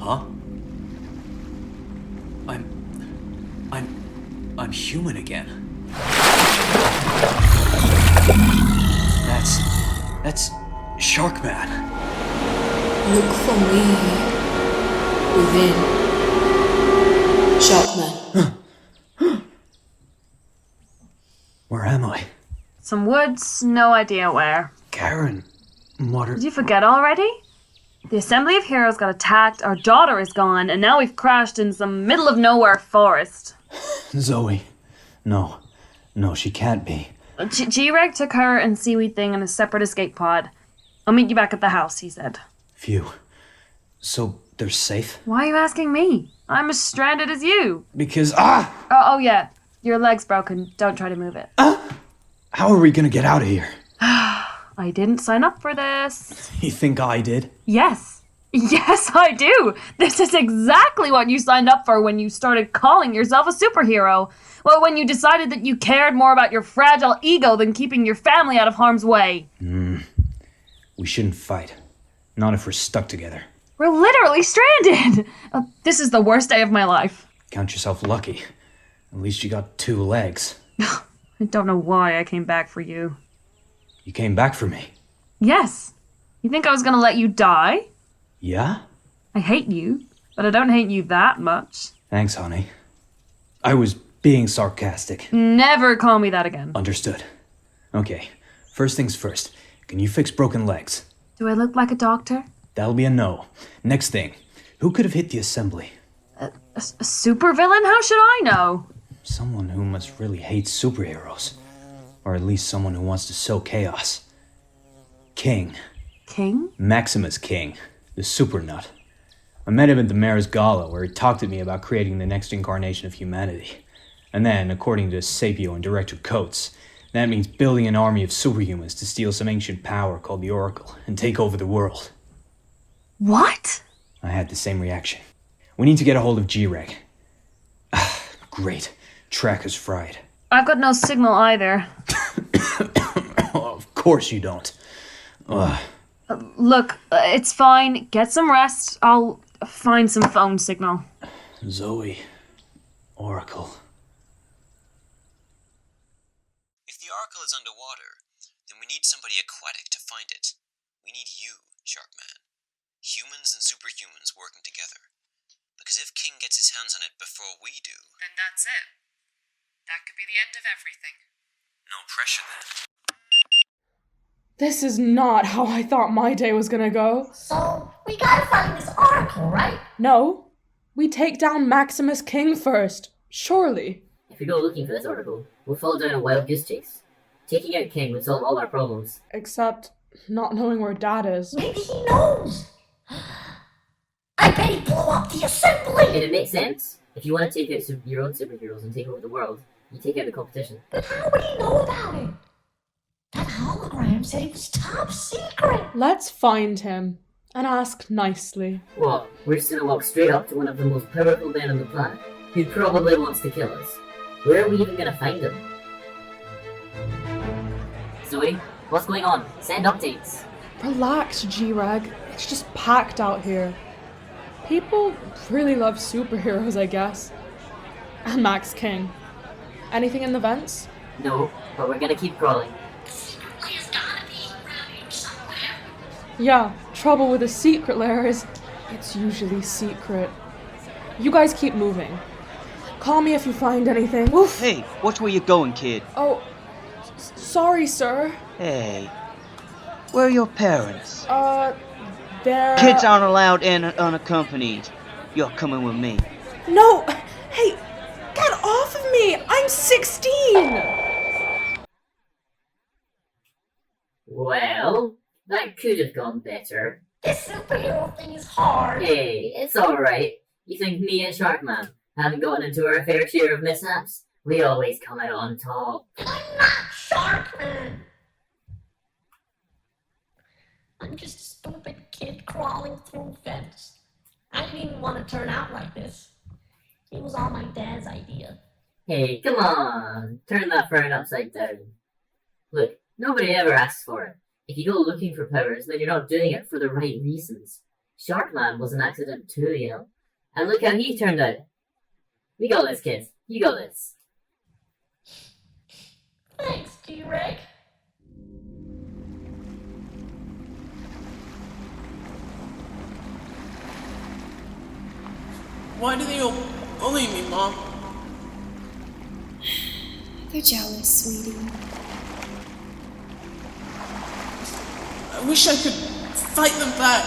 Huh? I'm human again. That's Sharkman. Look for me within. Sharkman. Where am I? Some woods, no idea where. Karen, what are... Did you forget already? The Assembly of Heroes got attacked, our daughter is gone, and now we've crashed in some middle of nowhere forest. Zoe. No, she can't be. G-Reg took her and Seaweed Thing in a separate escape pod. I'll meet you back at the house, he said. Phew. So they're safe? Why are you asking me? I'm as stranded as you. Because, Oh, yeah. Your leg's broken. Don't try to move it. How are we gonna get out of here? I didn't sign up for this. You think I did? Yes. Yes, I do. This is exactly what you signed up for when you started calling yourself a superhero. Well, when you decided that you cared more about your fragile ego than keeping your family out of harm's way. We shouldn't fight. Not if we're stuck together. We're literally stranded. This is the worst day of my life. Count yourself lucky. At least you got 2 legs. I don't know why I came back for you. You came back for me. Yes. You think I was gonna let you die? Yeah? I hate you, but I don't hate you that much. Thanks, honey. I was being sarcastic. Never call me that again. Understood. Okay, first things first. Can you fix broken legs? Do I look like a doctor? That'll be a no. Next thing. Who could have hit the assembly? A supervillain? How should I know? Someone who must really hate superheroes. Or at least someone who wants to sow chaos. King. King? Maximus King. The super nut. I met him at the mayor's gala where he talked to me about creating the next incarnation of humanity. And then, according to Sapio and Director Coates, That means building an army of superhumans to steal some ancient power called the Oracle and take over the world. What? I had the same reaction. We need to get a hold of G-Reg. Great. Tracker's fried. I've got no signal either. Of course you don't. Look, it's fine. Get some rest. I'll find some phone signal. Zoe. Oracle. If the Oracle is underwater, then we need somebody aquatic to find it. We need you, Sharkman. Humans and superhumans working together. Because if King gets his hands on it before we do... Then that's it. That could be the end of everything. No pressure then. This is not how I thought my day was gonna go. So, we gotta find this Oracle, right? No. We take down Maximus King first. Surely. If we go looking for this Oracle, we'll fall down a wild goose chase. Taking out King would solve all our problems. Except not knowing where Dad is. Maybe he knows. I bet he blew up the assembly! And it makes sense. If you want to take out your own superheroes and take over the world, you take out the competition. But how would he know about it? That hologram said it was top secret! Let's find him and ask nicely. What? We're just gonna walk straight up to one of the most powerful men on the planet, who probably wants to kill us. Where are we even gonna find him? Zoe, what's going on? Send updates. Relax, G-Reg. It's just packed out here. People really love superheroes, I guess. And Max King. Anything in the vents? No, but we're gonna keep crawling. Yeah, trouble with a secret lair is it's usually secret. You guys keep moving. Call me if you find anything. Oof. Hey, watch where you're going, kid. Oh, sorry, sir. Hey, where are your parents? They're... Kids aren't allowed in unaccompanied. You're coming with me. No! Hey, get off of me! I'm 16! Well, that could have gone better. This superhero thing is hard. Hey, it's alright. You think me and Sharkman haven't gotten into our fair share of mishaps? We always come out on top. I'm not Sharkman! I'm just a stupid kid crawling through vents. I didn't even want to turn out like this. It was all my dad's idea. Hey, come on! Turn that frown upside down. Look, nobody ever asks for it. If you go looking for powers, then you're not doing it for the right reasons. Sharkman was an accident too, you know? And look how he turned out. We got this, kids. You got this. Thanks, G-Reg. Why do they all bully me, Mom? They're jealous, sweetie. I wish I could fight them back.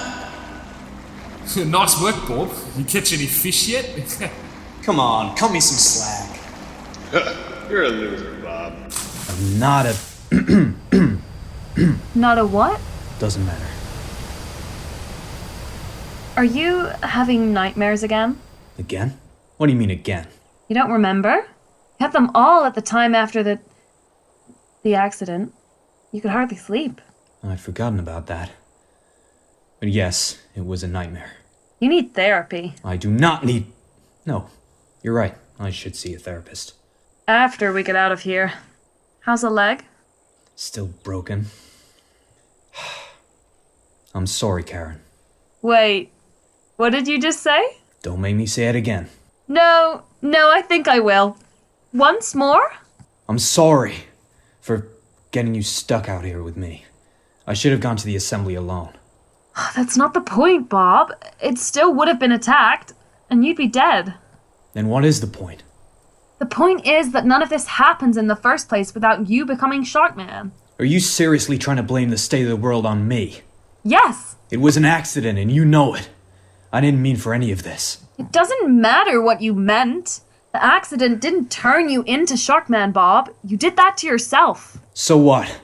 Nice work, Bob. You catch any fish yet? Come on, cut me some slack. You're a loser, Bob. I'm not a... Not a what? Doesn't matter. Are you having nightmares again? Again? What do you mean again? You don't remember? You had them all at the time after the accident. You could hardly sleep. I'd forgotten about that. But yes, it was a nightmare. You need therapy. I do not need... No, you're right. I should see a therapist. After we get out of here. How's the leg? Still broken. I'm sorry, Karen. Wait, what did you just say? Don't make me say it again. No, I think I will. Once more? I'm sorry for getting you stuck out here with me. I should have gone to the assembly alone. That's not the point, Bob. It still would have been attacked, and you'd be dead. Then what is the point? The point is that none of this happens in the first place without you becoming Sharkman. Are you seriously trying to blame the state of the world on me? Yes! It was an accident, and you know it. I didn't mean for any of this. It doesn't matter what you meant. The accident didn't turn you into Sharkman, Bob. You did that to yourself. So what?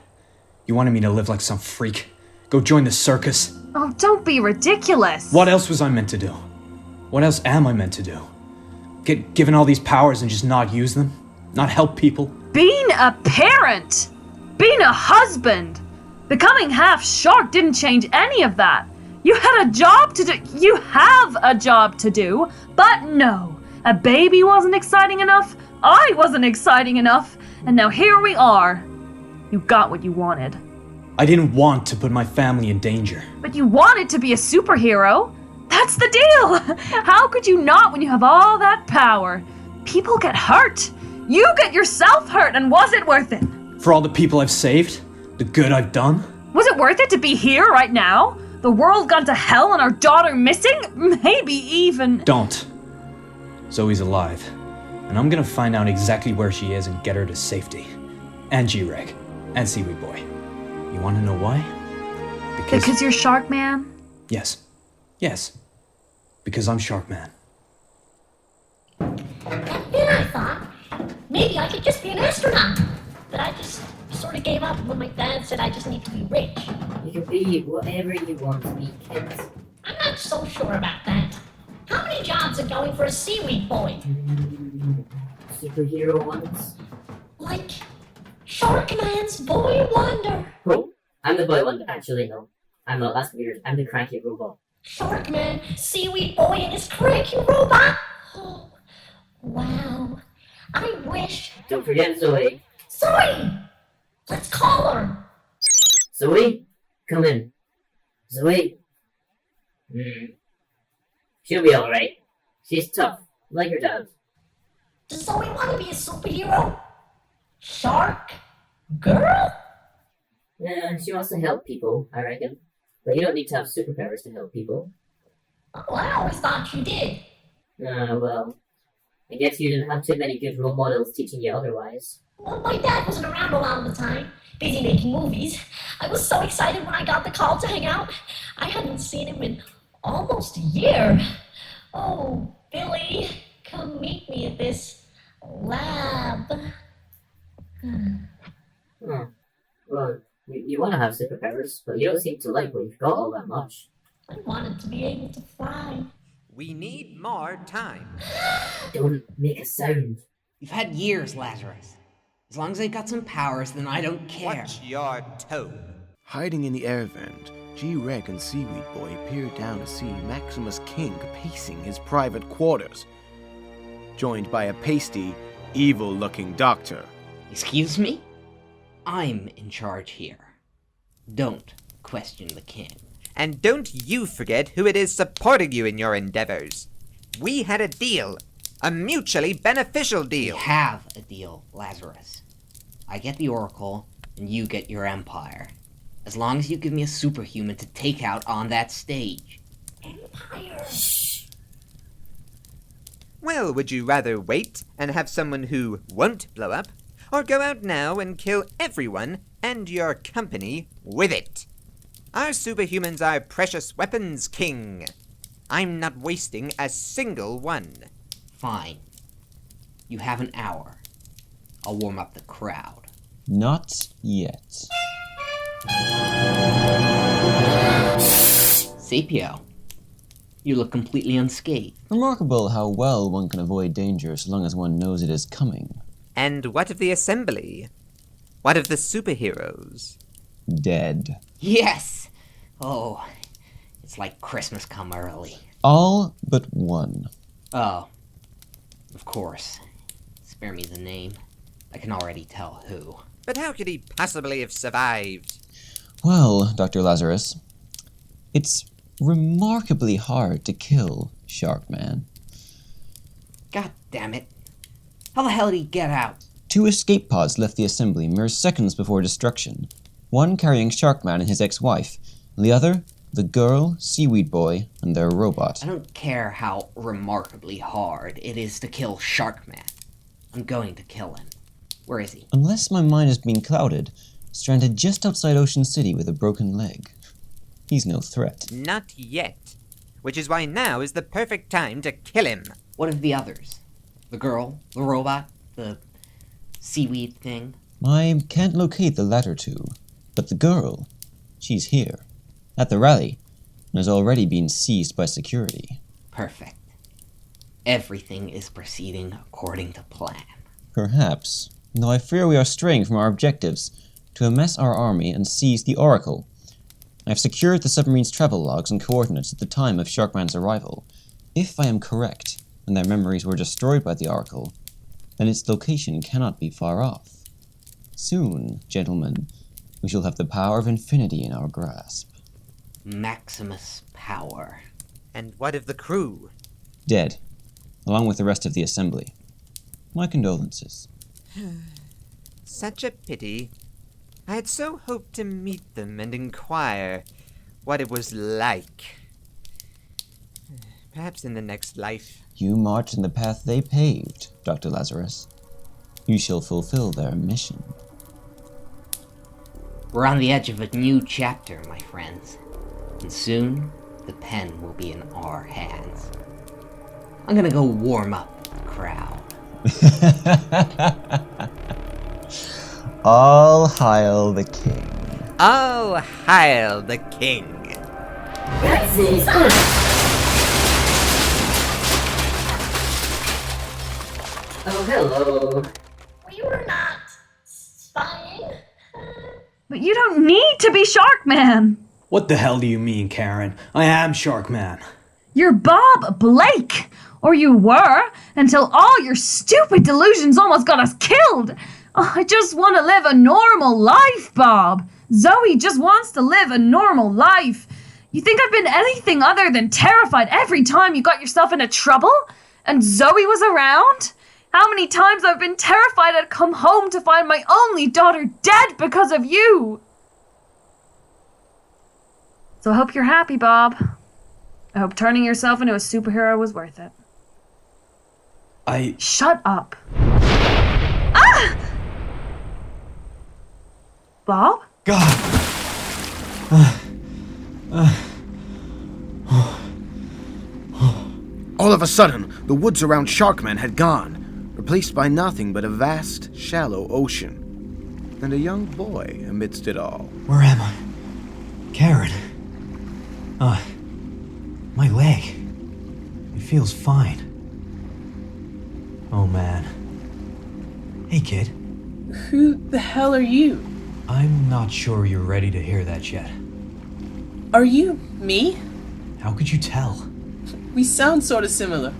You wanted me to live like some freak? Go join the circus? Oh, don't be ridiculous. What else was I meant to do? What else am I meant to do? Get given all these powers and just not use them? Not help people? Being a parent, being a husband, becoming half shark didn't change any of that. You had a job to do. You have a job to do, but no. A baby wasn't exciting enough. I wasn't exciting enough. And now here we are. You got what you wanted. I didn't want to put my family in danger. But you wanted to be a superhero. That's the deal. How could you not when you have all that power? People get hurt. You get yourself hurt, and was it worth it? For all the people I've saved, the good I've done. Was it worth it to be here right now? The world gone to hell and our daughter missing? Maybe even... Don't. Zoe's alive. And I'm gonna find out exactly where she is and get her to safety. And G-Reg. And Seaweed Boy. You wanna know why? Because you're Sharkman? Yes. Yes. Because I'm Sharkman. And then I thought, maybe I could just be an astronaut. But I just sort of gave up when my dad said I just need to be rich. You can be whatever you want to be, kids. I'm not so sure about that. How many jobs are going for a seaweed boy? Superhero ones? Like Sharkman's Boy Wonder. Oh, I'm the Boy Wonder. Actually, no. I'm not. That's weird. I'm the cranky robot. Sharkman, Seaweed Boy, and his cranky robot. Oh, wow. I wish. Don't forget Zoe. Zoe! Let's call her. Zoe, come in. Zoe. She'll be alright. She's tough, like her dad. Does Zoe want to be a superhero? Shark? Girl? Yeah, she wants to help people, I reckon. But you don't need to have superpowers to help people. Oh, I always thought you did. Well, I guess you didn't have too many good role models teaching you otherwise. Well, my dad wasn't around a lot of the time, busy making movies. I was so excited when I got the call to hang out. I hadn't seen him in almost a year. Oh, Billy, come meet me at this lab. Well, you want to have superpowers, but you don't seem to like what you've got all that much. I wanted to be able to fly. We need more time. Don't make a sound. You've had years, Lazarus. As long as I got some powers, then I don't care. Watch your tone. Hiding in the air vent, G-Reg and Seaweed Boy peered down to see Maximus King pacing his private quarters, joined by a pasty, evil-looking doctor. Excuse me? I'm in charge here. Don't question the king. And don't you forget who it is supporting you in your endeavors. We had a deal. A mutually beneficial deal. We have a deal, Lazarus. I get the Oracle, and you get your empire. As long as you give me a superhuman to take out on that stage. Empire. Shh. Well, would you rather wait and have someone who won't blow up, or go out now and kill everyone and your company with it? Our superhumans are precious weapons, King. I'm not wasting a single one. Fine. You have an hour. I'll warm up the crowd. Not yet. Sapio, you look completely unscathed. Remarkable how well one can avoid danger so long as one knows it is coming. And what of the assembly? What of the superheroes? Dead. Yes! Oh, it's like Christmas come early. All but one. Oh, of course. Spare me the name. I can already tell who. But how could he possibly have survived? Well, Dr. Lazarus, it's remarkably hard to kill Sharkman. God damn it. How the hell did he get out? 2 escape pods left the assembly mere seconds before destruction. One carrying Sharkman and his ex-wife, and the other, the girl, Seaweed Boy, and their robot. I don't care how remarkably hard it is to kill Sharkman. I'm going to kill him. Where is he? Unless my mind has been clouded, stranded just outside Ocean City with a broken leg. He's no threat. Not yet. Which is why now is the perfect time to kill him. What of the others? The girl, the robot, the seaweed thing? I can't locate the latter two, but the girl, she's here, at the rally, and has already been seized by security. Perfect. Everything is proceeding according to plan. Perhaps, though I fear we are straying from our objectives to amass our army and seize the Oracle. I have secured the submarine's travel logs and coordinates at the time of Sharkman's arrival. If I am correct, and their memories were destroyed by the Oracle, then its location cannot be far off. Soon, gentlemen, we shall have the power of infinity in our grasp. Maximus power. And what of the crew? Dead, along with the rest of the assembly. My condolences. Such a pity. I had so hoped to meet them and inquire what it was like. Perhaps in the next life. You march in the path they paved, Dr. Lazarus. You shall fulfill their mission. We're on the edge of a new chapter, my friends. And soon, the pen will be in our hands. I'm gonna go warm up the crowd. All hail the king. All hail the king. Oh, hello. We were not spying. But you don't need to be Sharkman. What the hell do you mean, Karen? I am Sharkman. You're Bob Blake. Or you were, until all your stupid delusions almost got us killed. Oh, I just want to live a normal life, Bob. Zoe just wants to live a normal life. You think I've been anything other than terrified every time you got yourself into trouble? And Zoe was around? How many times I've been terrified I'd come home to find my only daughter dead because of you. So I hope you're happy, Bob. I hope turning yourself into a superhero was worth it. Shut up. Ah! Bob? God. All of a sudden, the woods around Sharkman had gone, replaced by nothing but a vast, shallow ocean, and a young boy amidst it all. Where am I? Karen. My leg. It feels fine. Oh man. Hey kid. Who the hell are you? I'm not sure you're ready to hear that yet. Are you me? How could you tell? We sound sort of similar.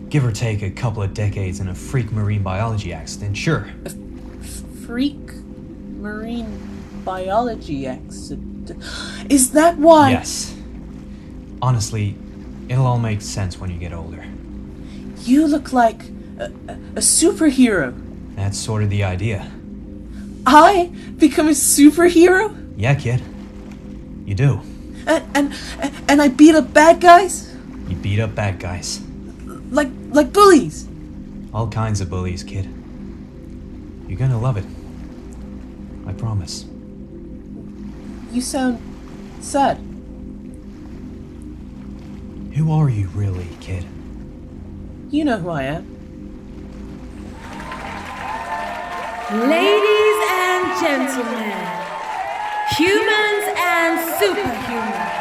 Give or take a couple of decades in a freak marine biology accident, sure. A freak marine biology accident? Is that why? Yes. Honestly, it'll all make sense when you get older. You look like a superhero. That's sort of the idea. I become a superhero? Yeah, kid. You do. And I beat up bad guys? You beat up bad guys. Like bullies? All kinds of bullies, kid. You're gonna love it. I promise. You sound sad. Who are you really, kid? You know who I am. Ladies and gentlemen, humans and superhumans,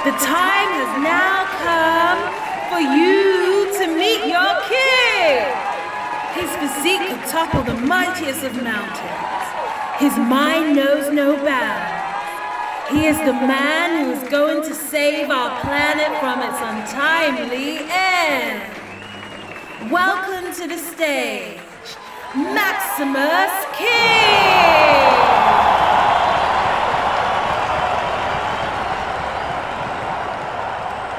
the time has now come for you to meet your king. His physique could topple the mightiest of mountains. His mind knows no bounds. He is the man who is going to save our planet from its untimely end. Welcome to the stage, Maximus King!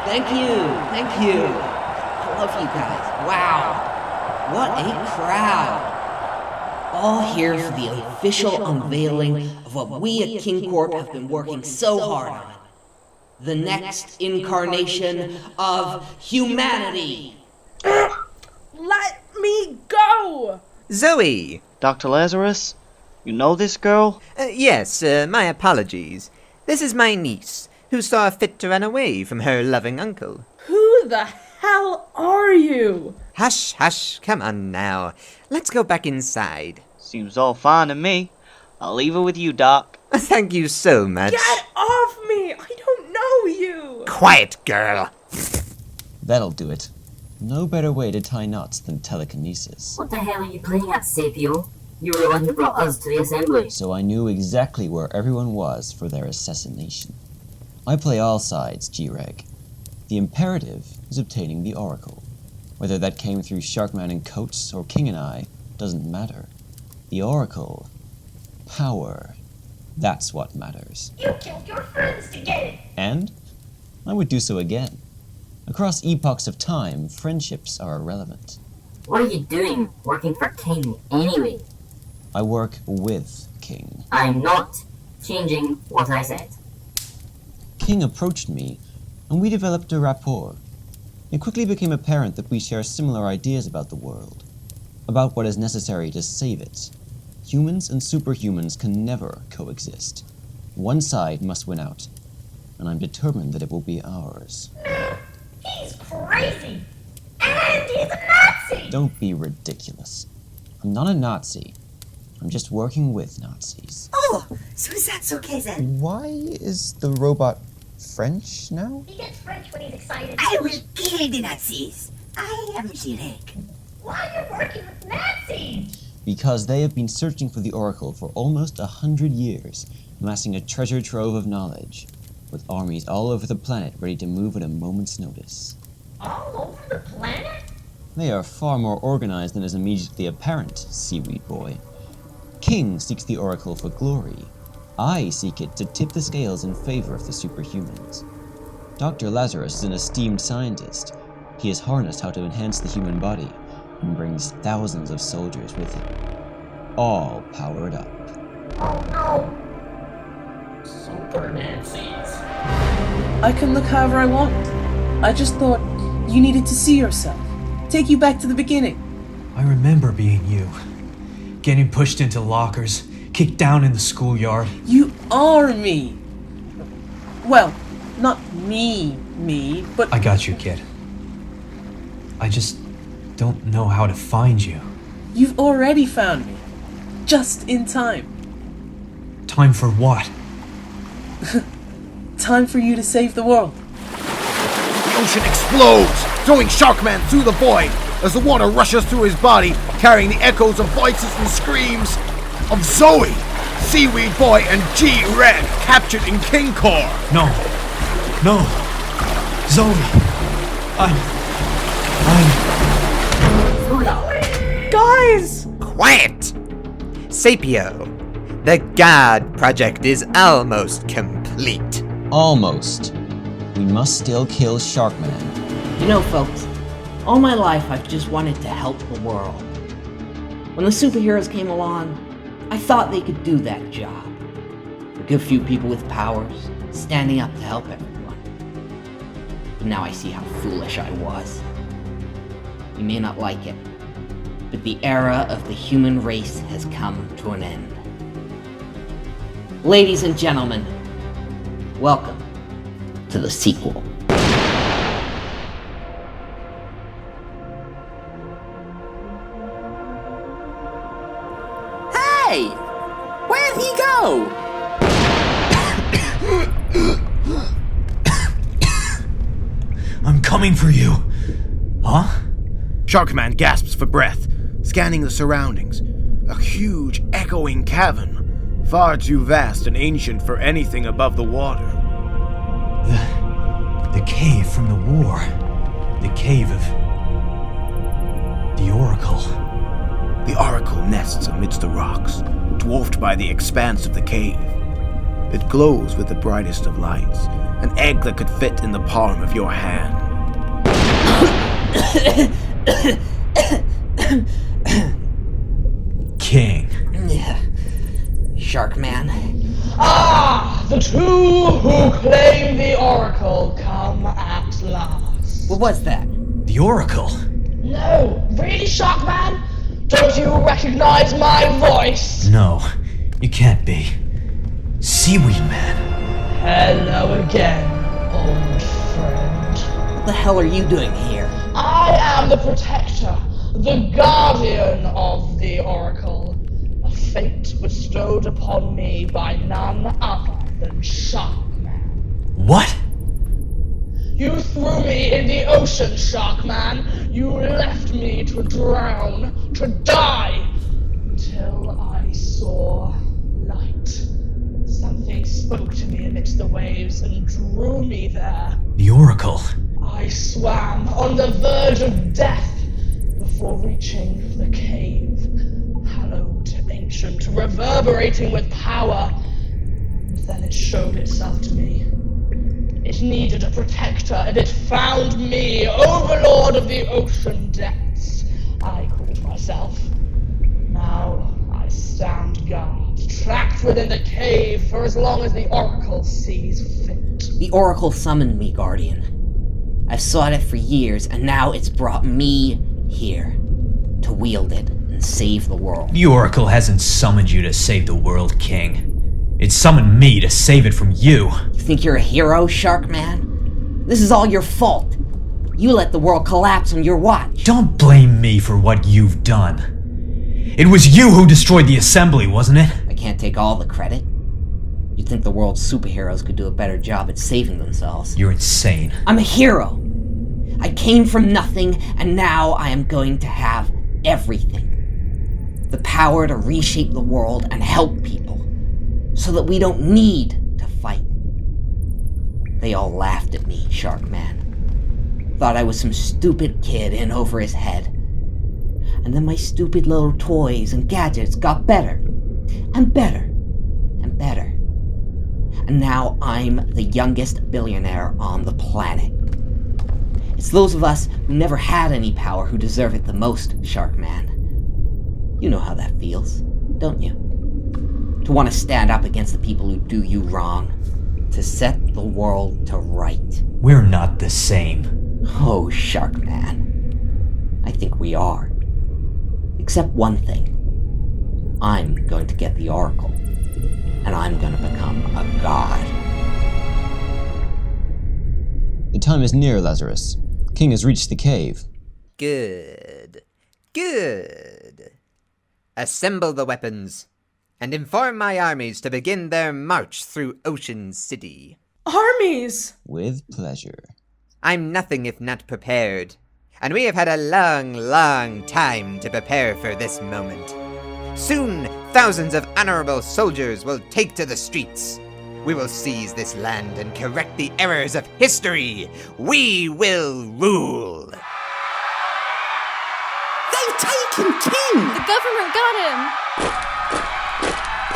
Thank you. I love you guys. Wow. What a crowd. All here for the official unveiling of what we at King Corp have been working so hard on. The next incarnation of humanity. Let me go! Zoe! Dr. Lazarus? You know this girl? Yes, my apologies. This is my niece, who saw fit to run away from her loving uncle. Who the hell are you? Hush, hush, come on now. Let's go back inside. Seems all fine to me. I'll leave it with you, Doc. Thank you so much. Get off me! I don't know you! Quiet, girl. That'll do it. No better way to tie knots than telekinesis. What the hell are you playing at, Sapio? You were the one who brought us to the assembly. So I knew exactly where everyone was for their assassination. I play all sides, G-Reg. The imperative is obtaining the Oracle. Whether that came through Sharkman and Coates or King and I, doesn't matter. The Oracle, power, that's what matters. You killed your friends to get it. And I would do so again. Across epochs of time, friendships are irrelevant. What are you doing working for King anyway? I work with King. I'm not changing what I said. King approached me, and we developed a rapport. It quickly became apparent that we share similar ideas about the world, about what is necessary to save it. Humans and superhumans can never coexist. One side must win out, and I'm determined that it will be ours. He's crazy! And he's a Nazi! Don't be ridiculous. I'm not a Nazi. I'm just working with Nazis. Oh, so that's okay then. Why is the robot French now? He gets French when he's excited. I will kill the Nazis. I am G-Reg. Why are you working with Nazis? Because they have been searching for the Oracle for almost 100 years, amassing a treasure trove of knowledge, with armies all over the planet ready to move at a moment's notice. All over the planet? They are far more organized than is immediately apparent, Seaweed Boy. King seeks the Oracle for glory. I seek it to tip the scales in favor of the superhumans. Dr. Lazarus is an esteemed scientist. He has harnessed how to enhance the human body and brings thousands of soldiers with him, all powered up. Oh no! Super Nazis. I can look however I want. I just thought you needed to see yourself. Take you back to the beginning. I remember being you. Getting pushed into lockers, kicked down in the schoolyard. You are me. Well, not me, but... I got you, kid. I just don't know how to find you. You've already found me. Just in time. Time for what? Time for you to save the world. The ocean explodes, throwing Sharkman through the void as the water rushes through his body, carrying the echoes of voices and screams of Zoe, Seaweed Boy, and G-Reg captured in King Core. No. Zoe. Guys! Quiet! Sapio, the God Project is almost complete. Almost. We must still kill Sharkman. You know, folks, all my life I've just wanted to help the world. When the superheroes came along, I thought they could do that job. A good few people with powers, standing up to help everyone. But now I see how foolish I was. You may not like it, but the era of the human race has come to an end. Ladies and gentlemen, welcome to the sequel. Hey! Where'd he go? I'm coming for you. Huh? Sharkman gasps for breath, scanning the surroundings. A huge, echoing cavern, far too vast and ancient for anything above the water. The cave from the war. The cave of... the Oracle. The Oracle nests amidst the rocks, dwarfed by the expanse of the cave. It glows with the brightest of lights, an egg that could fit in the palm of your hand. King. Sharkman. Ah! The two who claim the Oracle come at last. What was that? The Oracle? No, really, Sharkman? Don't you recognize my voice? No, you can't be. Seaweed Man. Hello again, old friend. What the hell are you doing here? I am the protector, the guardian of the Oracle. A fate bestowed upon me by none other than Sharkman. What? You threw me in the ocean, Sharkman. You left me to drown, to die, until I saw light. Something spoke to me amidst the waves and drew me there. The Oracle. I swam on the verge of death before reaching the cave, hallowed, ancient, reverberating with power. And then it showed itself to me. It needed a protector, and it found me, overlord of the ocean depths. I called myself. Now I stand guard, trapped within the cave for as long as the Oracle sees fit. The Oracle summoned me, Guardian. I've sought it for years, and now it's brought me here to wield it and save the world. The Oracle hasn't summoned you to save the world, King. It summoned me to save it from you. You think you're a hero, Sharkman? This is all your fault. You let the world collapse on your watch. Don't blame me for what you've done. It was you who destroyed the assembly, wasn't it? I can't take all the credit. You'd think the world's superheroes could do a better job at saving themselves. You're insane. I'm a hero. I came from nothing, and now I am going to have everything. The power to reshape the world and help people, so that we don't need to fight. They all laughed at me, Sharkman. Thought I was some stupid kid in over his head. And then my stupid little toys and gadgets got better, and better, and better. And now I'm the youngest billionaire on the planet. It's those of us who never had any power who deserve it the most, Sharkman. You know how that feels, don't you? To want to stand up against the people who do you wrong. To set the world to right. We're not the same. Oh, Sharkman. I think we are. Except one thing. I'm going to get the Oracle. And I'm going to become a god. The time is near, Lazarus. King has reached the cave. Good. Good. Assemble the weapons, and inform my armies to begin their march through Ocean City. Armies! With pleasure. I'm nothing if not prepared, and we have had a long, long time to prepare for this moment. Soon, thousands of honorable soldiers will take to the streets. We will seize this land and correct the errors of history. We will rule. They've taken King! The government got him!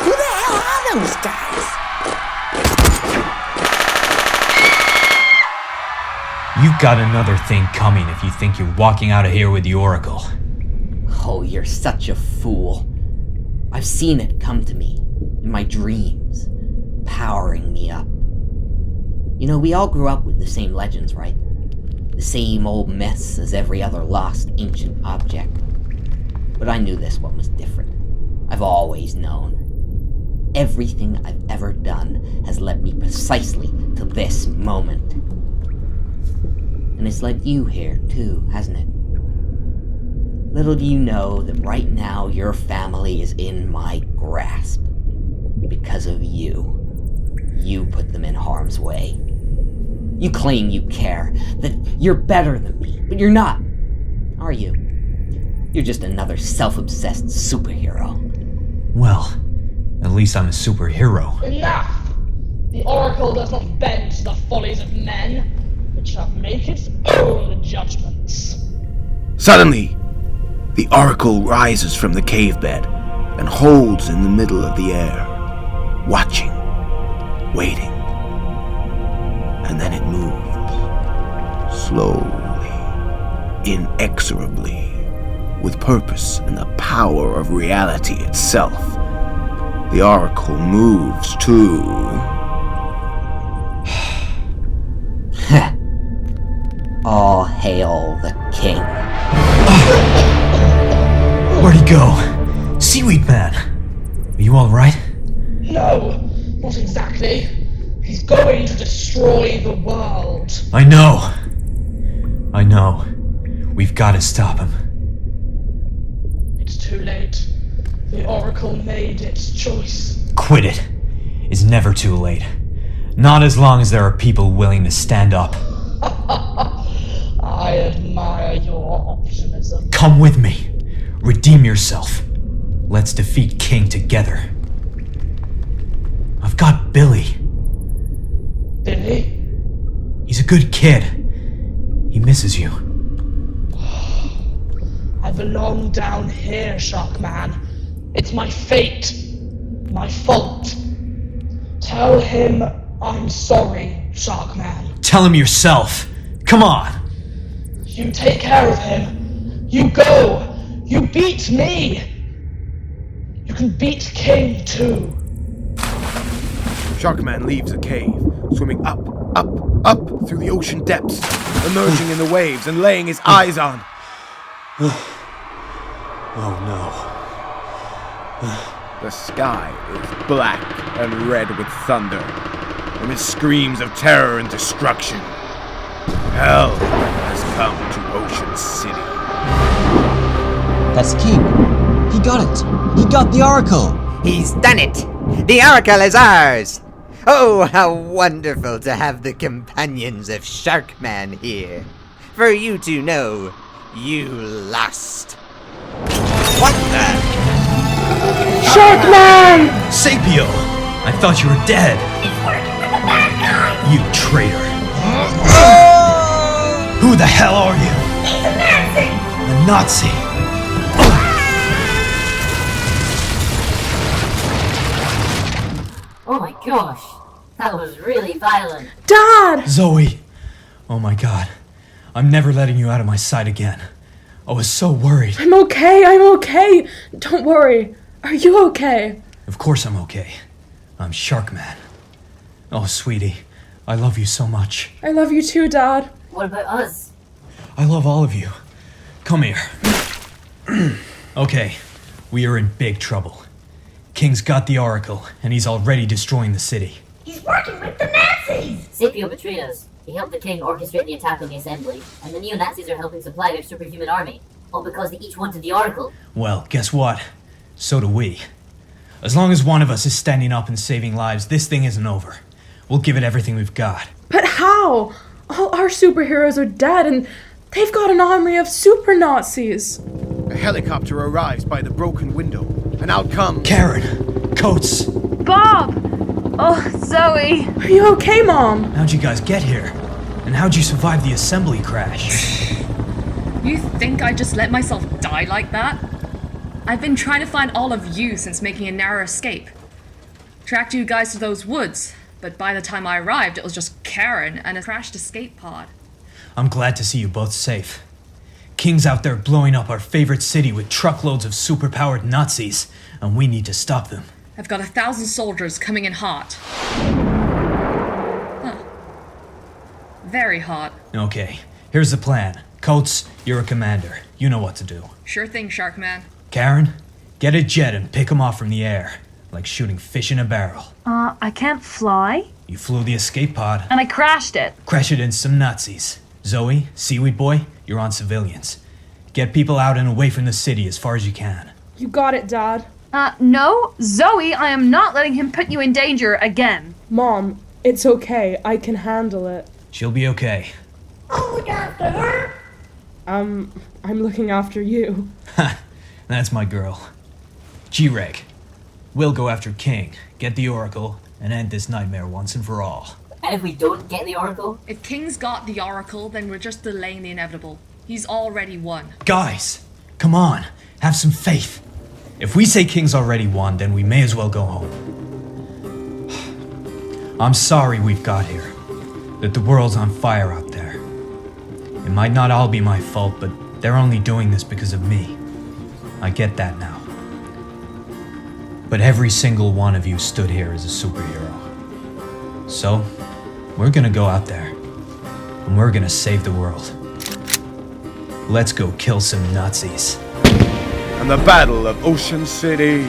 Who the hell are those guys? You've got another thing coming if you think you're walking out of here with the Oracle. Oh, you're such a fool. I've seen it come to me in my dreams, powering me up. You know, we all grew up with the same legends, right? The same old myths as every other lost ancient object. But I knew this one was different. I've always known. Everything I've ever done has led me precisely to this moment. And it's led you here, too, hasn't it? Little do you know that right now your family is in my grasp. Because of you. You put them in harm's way. You claim you care, that you're better than me, but you're not, are you? You're just another self-obsessed superhero. Well, at least I'm a superhero. Enough! The Oracle does not bend to the follies of men. It shall make its own judgments. Suddenly, the Oracle rises from the cave bed and holds in the middle of the air, watching, waiting. And then it moves, slowly, inexorably, with purpose and the power of reality itself. The Oracle moves too. All hail the king. Where'd he go? Seaweed Man! Are you alright? No, not exactly. He's going to destroy the world. I know. We've got to stop him. It's too late. The Oracle made its choice. Quit it. It's never too late. Not as long as there are people willing to stand up. A Come with me. Redeem yourself. Let's defeat King together. I've got Billy. Billy? He's a good kid. He misses you. I belong down here, Sharkman. It's my fate. My fault. Tell him I'm sorry, Sharkman. Tell him yourself. Come on. You take care of him. You go. You beat me. You can beat King too. Sharkman leaves the cave, swimming up through the ocean depths, emerging in the waves and laying his eyes on. Oh no. The sky is black and red with thunder, amid screams of terror and destruction. Hell has come to Ocean City. That's King. He got it. He got the Oracle. He's done it. The Oracle is ours. Oh, how wonderful to have the companions of Sharkman here. For you to know, you lost. What the? Sharkman! Sapio! I thought you were dead. He's working with a bad guy. You traitor. Who the hell are you? He's a Nazi. A Nazi. Oh my gosh, that was really violent. Dad! Zoe! Oh my god. I'm never letting you out of my sight again. I was so worried. I'm okay. Don't worry. Are you okay? Of course I'm okay. I'm Sharkman. Oh, sweetie, I love you so much. I love you too, Dad. What about us? I love all of you. Come here. Okay, we are in big trouble. King's got the Oracle, and he's already destroying the city. He's working with the Nazis. Scipio betrayed us. He helped the king orchestrate the attack on the assembly, and the neo-Nazis are helping supply their superhuman army, all because they each wanted the Oracle. Well, guess what? So do we. As long as one of us is standing up and saving lives, this thing isn't over. We'll give it everything we've got. But how? All our superheroes are dead, and they've got an army of super Nazis. A helicopter arrives by the broken window, and out comes Karen! Coates! Bob! Oh, Zoe! Are you okay, Mom? How'd you guys get here? And how'd you survive the assembly crash? You think I just let myself die like that? I've been trying to find all of you since making a narrow escape. Tracked you guys to those woods, but by the time I arrived, it was just Karen and a crashed escape pod. I'm glad to see you both safe. King's out there blowing up our favorite city with truckloads of superpowered Nazis, and we need to stop them. I've got 1,000 soldiers coming in hot. Huh. Very hot. Okay, here's the plan. Coates, you're a commander. You know what to do. Sure thing, Sharkman. Karen, get a jet and pick them off from the air, like shooting fish in a barrel. I can't fly. You flew the escape pod. And I crashed it. Crash it into some Nazis. Zoe, Seaweed Boy, you're on civilians. Get people out and away from the city as far as you can. You got it, Dad. No, Zoe, I am not letting him put you in danger again. Mom, it's okay. I can handle it. She'll be okay. I'll look after her. I'm looking after you. Ha, that's my girl. G-Reg, we'll go after King, get the Oracle, and end this nightmare once and for all. And if we don't get the Oracle? If King's got the Oracle, then we're just delaying the inevitable. He's already won. Guys, come on, have some faith. If we say King's already won, then we may as well go home. I'm sorry we've got here, that the world's on fire out there. It might not all be my fault, but they're only doing this because of me. I get that now. But every single one of you stood here as a superhero. So, we're gonna go out there, and we're gonna save the world. Let's go kill some Nazis. And the Battle of Ocean City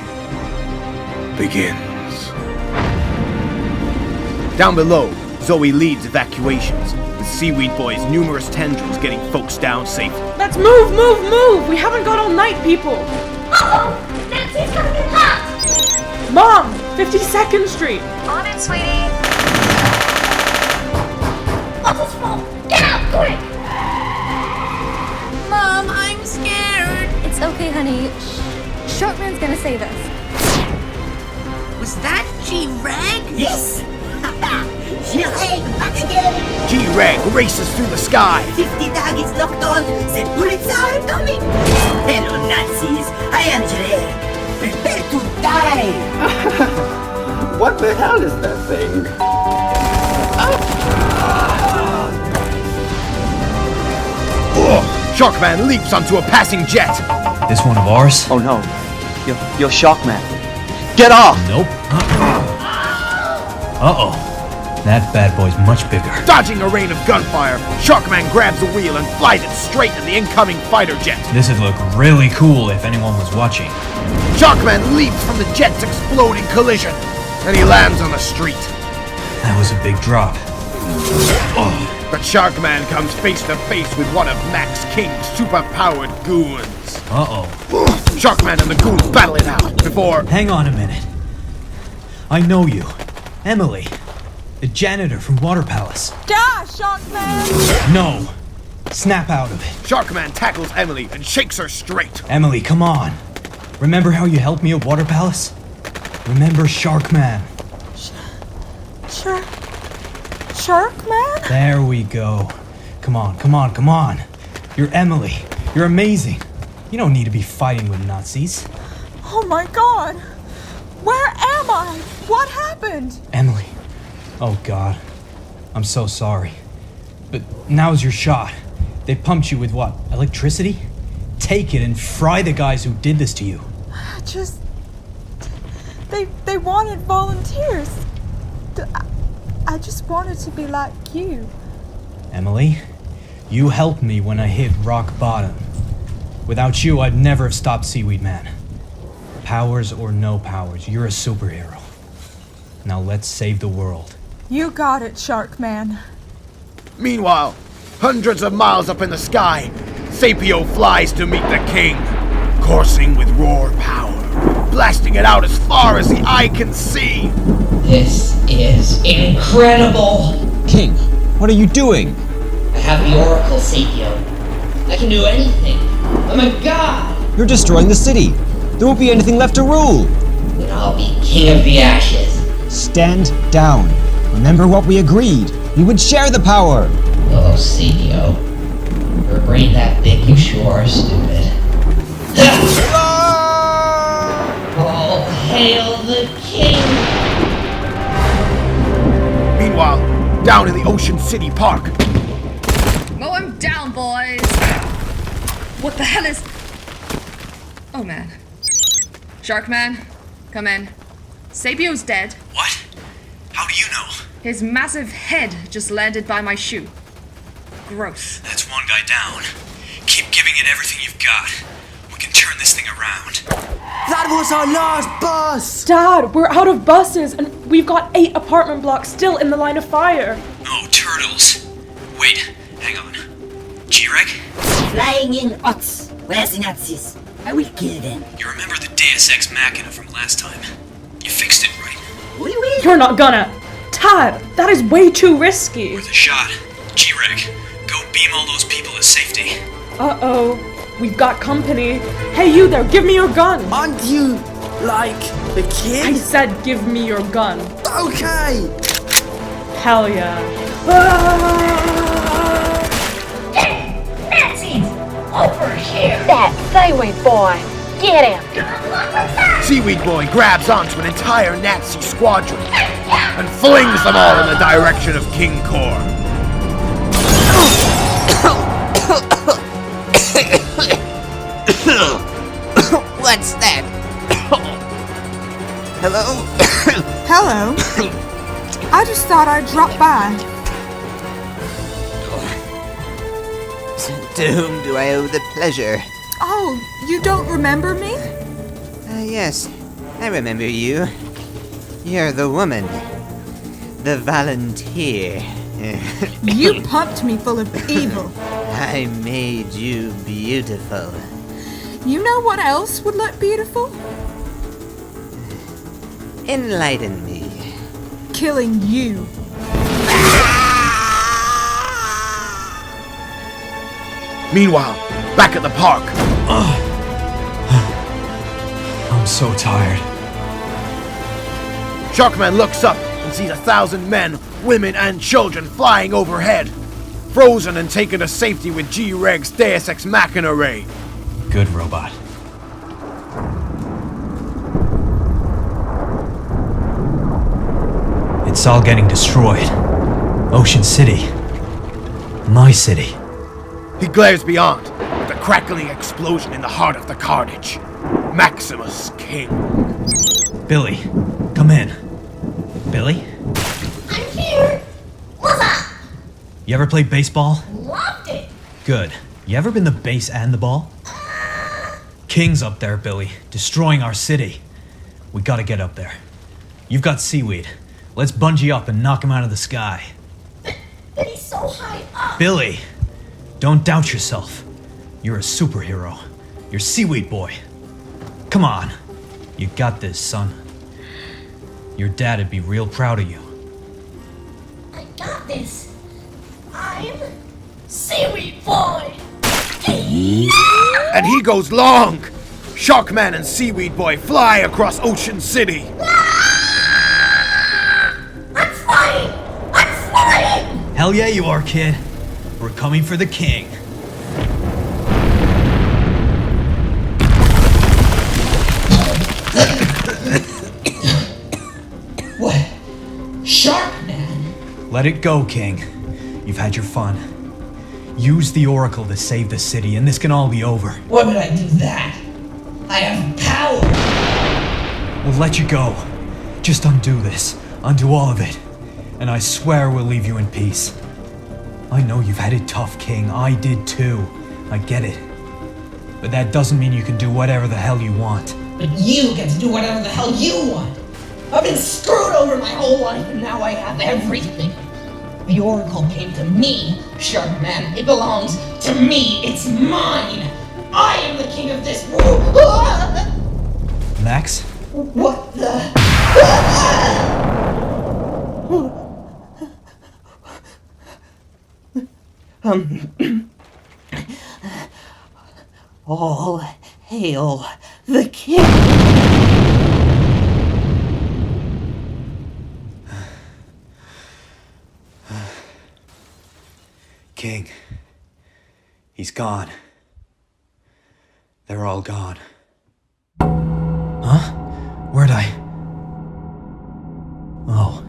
begins. Down below, Zoe leads evacuations, with Seaweed Boy's numerous tendrils getting folks down safely. Let's move! We haven't got all night, people! Uh-oh! Nancy's coming in hot! Mom! 52nd Street! On it, sweetie! What's his fault? Get out, quick! Mom, I'm scared. It's okay, honey. Sharkman's gonna save us. Was that G-Rag? Yes! G-Rag, back again! G-Rag races through the sky. 50 targets locked on, the bullets are coming! Hello, Nazis, I am G-Rag. Prepare to die! What the hell is that thing? Sharkman leaps onto a passing jet. This one of ours? Oh no. You're Sharkman. Get off! Nope. Uh-oh. That bad boy's much bigger. Dodging a rain of gunfire, Sharkman grabs the wheel and flies it straight at the incoming fighter jet. This would look really cool if anyone was watching. Sharkman leaps from the jet's exploding collision, and he lands on the street. That was a big drop. But Sharkman comes face to face with one of Max King's superpowered goons. Uh-oh. Sharkman and the goons battle it out before... Hang on a minute. I know you. Emily. The janitor from Water Palace. Die, Sharkman! No. Snap out of it. Sharkman tackles Emily and shakes her straight. Emily, come on. Remember how you helped me at Water Palace? Remember Sharkman. Sharkman? There we go. Come on. You're Emily. You're amazing. You don't need to be fighting with Nazis. Oh my god! Where am I? What happened? Emily. Oh god. I'm so sorry. But now's your shot. They pumped you with what? Electricity? Take it and fry the guys who did this to you. They wanted volunteers. I just wanted to be like you. Emily, you helped me when I hit rock bottom. Without you, I'd never have stopped Seaweed Man. Powers or no powers, you're a superhero. Now let's save the world. You got it, Sharkman. Meanwhile, hundreds of miles up in the sky, Sapio flies to meet the king, coursing with roar power, blasting it out as far as the eye can see. This is incredible! King, what are you doing? I have the Oracle, Sapio. I can do anything. I'm a god! You're destroying the city. There won't be anything left to rule. Then I'll be king of the ashes. Stand down. Remember what we agreed. We would share the power. Oh, Sapio. For a brain that big, you sure are stupid. All hail the king! Meanwhile, down in the Ocean City Park. Mow him down, boys! What the hell is... Oh, man. Sharkman, come in. Sapio's dead. What? How do you know? His massive head just landed by my shoe. Gross. That's one guy down. Keep giving it everything you've got. We can turn this thing around. That was our last bus! Dad, we're out of buses and we've got 8 apartment blocks still in the line of fire. Oh, turtles. Wait, hang on. G-Reg? Flying in Ots. Where's the Nazis? I will kill them. You remember the Deus Ex Machina from last time? You fixed it, right? Oui, oui. You're not gonna. Tad, that is way too risky. Worth a shot. G-Reg, go beam all those people to safety. Uh-oh. We've got company. Hey, you there, give me your gun. Aren't you, like, the kid? I said give me your gun. Okay. Hell yeah. Nazis! Over here! That Seaweed boy! Get him! Seaweed Boy grabs onto an entire Nazi squadron and flings them all in the direction of King Kor. What's that? Hello? Hello. I just thought I'd drop by. To whom do I owe the pleasure? Oh, you don't remember me? Yes, I remember you. You're the woman. The volunteer. You pumped me full of evil. I made you beautiful. You know what else would look beautiful? Enlighten me. Killing you. Meanwhile, back at the park. I'm so tired. Sharkman looks up and sees 1,000 men, women, and children flying overhead, frozen and taken to safety with G-Reg's Deus Ex Machina ray. Good robot. It's all getting destroyed. Ocean City. My city. He glares beyond, with a crackling explosion in the heart of the carnage. Maximus King. Billy, come in. Billy? I'm here. What's up? You ever played baseball? Loved it. Good. You ever been the base and the ball? King's up there, Billy, destroying our city. We gotta get up there. You've got seaweed. Let's bungee up and knock him out of the sky. But he's so high up. Billy, don't doubt yourself. You're a superhero. You're Seaweed Boy. Come on. You got this, son. Your dad'd be real proud of you. I got this. I'm Seaweed Boy. And he goes long! Sharkman and Seaweed Boy fly across Ocean City. I'm flying! I'm flying! Hell yeah, you are, kid. We're coming for the king. What? Sharkman? Let it go, King. You've had your fun. Use the Oracle to save the city, and this can all be over. Why would I do that? I have power! We'll let you go. Just undo this. Undo all of it. And I swear we'll leave you in peace. I know you've had it tough, King. I did too. I get it. But that doesn't mean you can do whatever the hell you want. But you get to do whatever the hell you want. I've been screwed over my whole life, and now I have everything. The Oracle came to me, Sharkman. It belongs to me. It's mine. I am the king of this world. Max? What the? All hail the king. King. He's gone. They're all gone. Huh? Where'd I... Oh.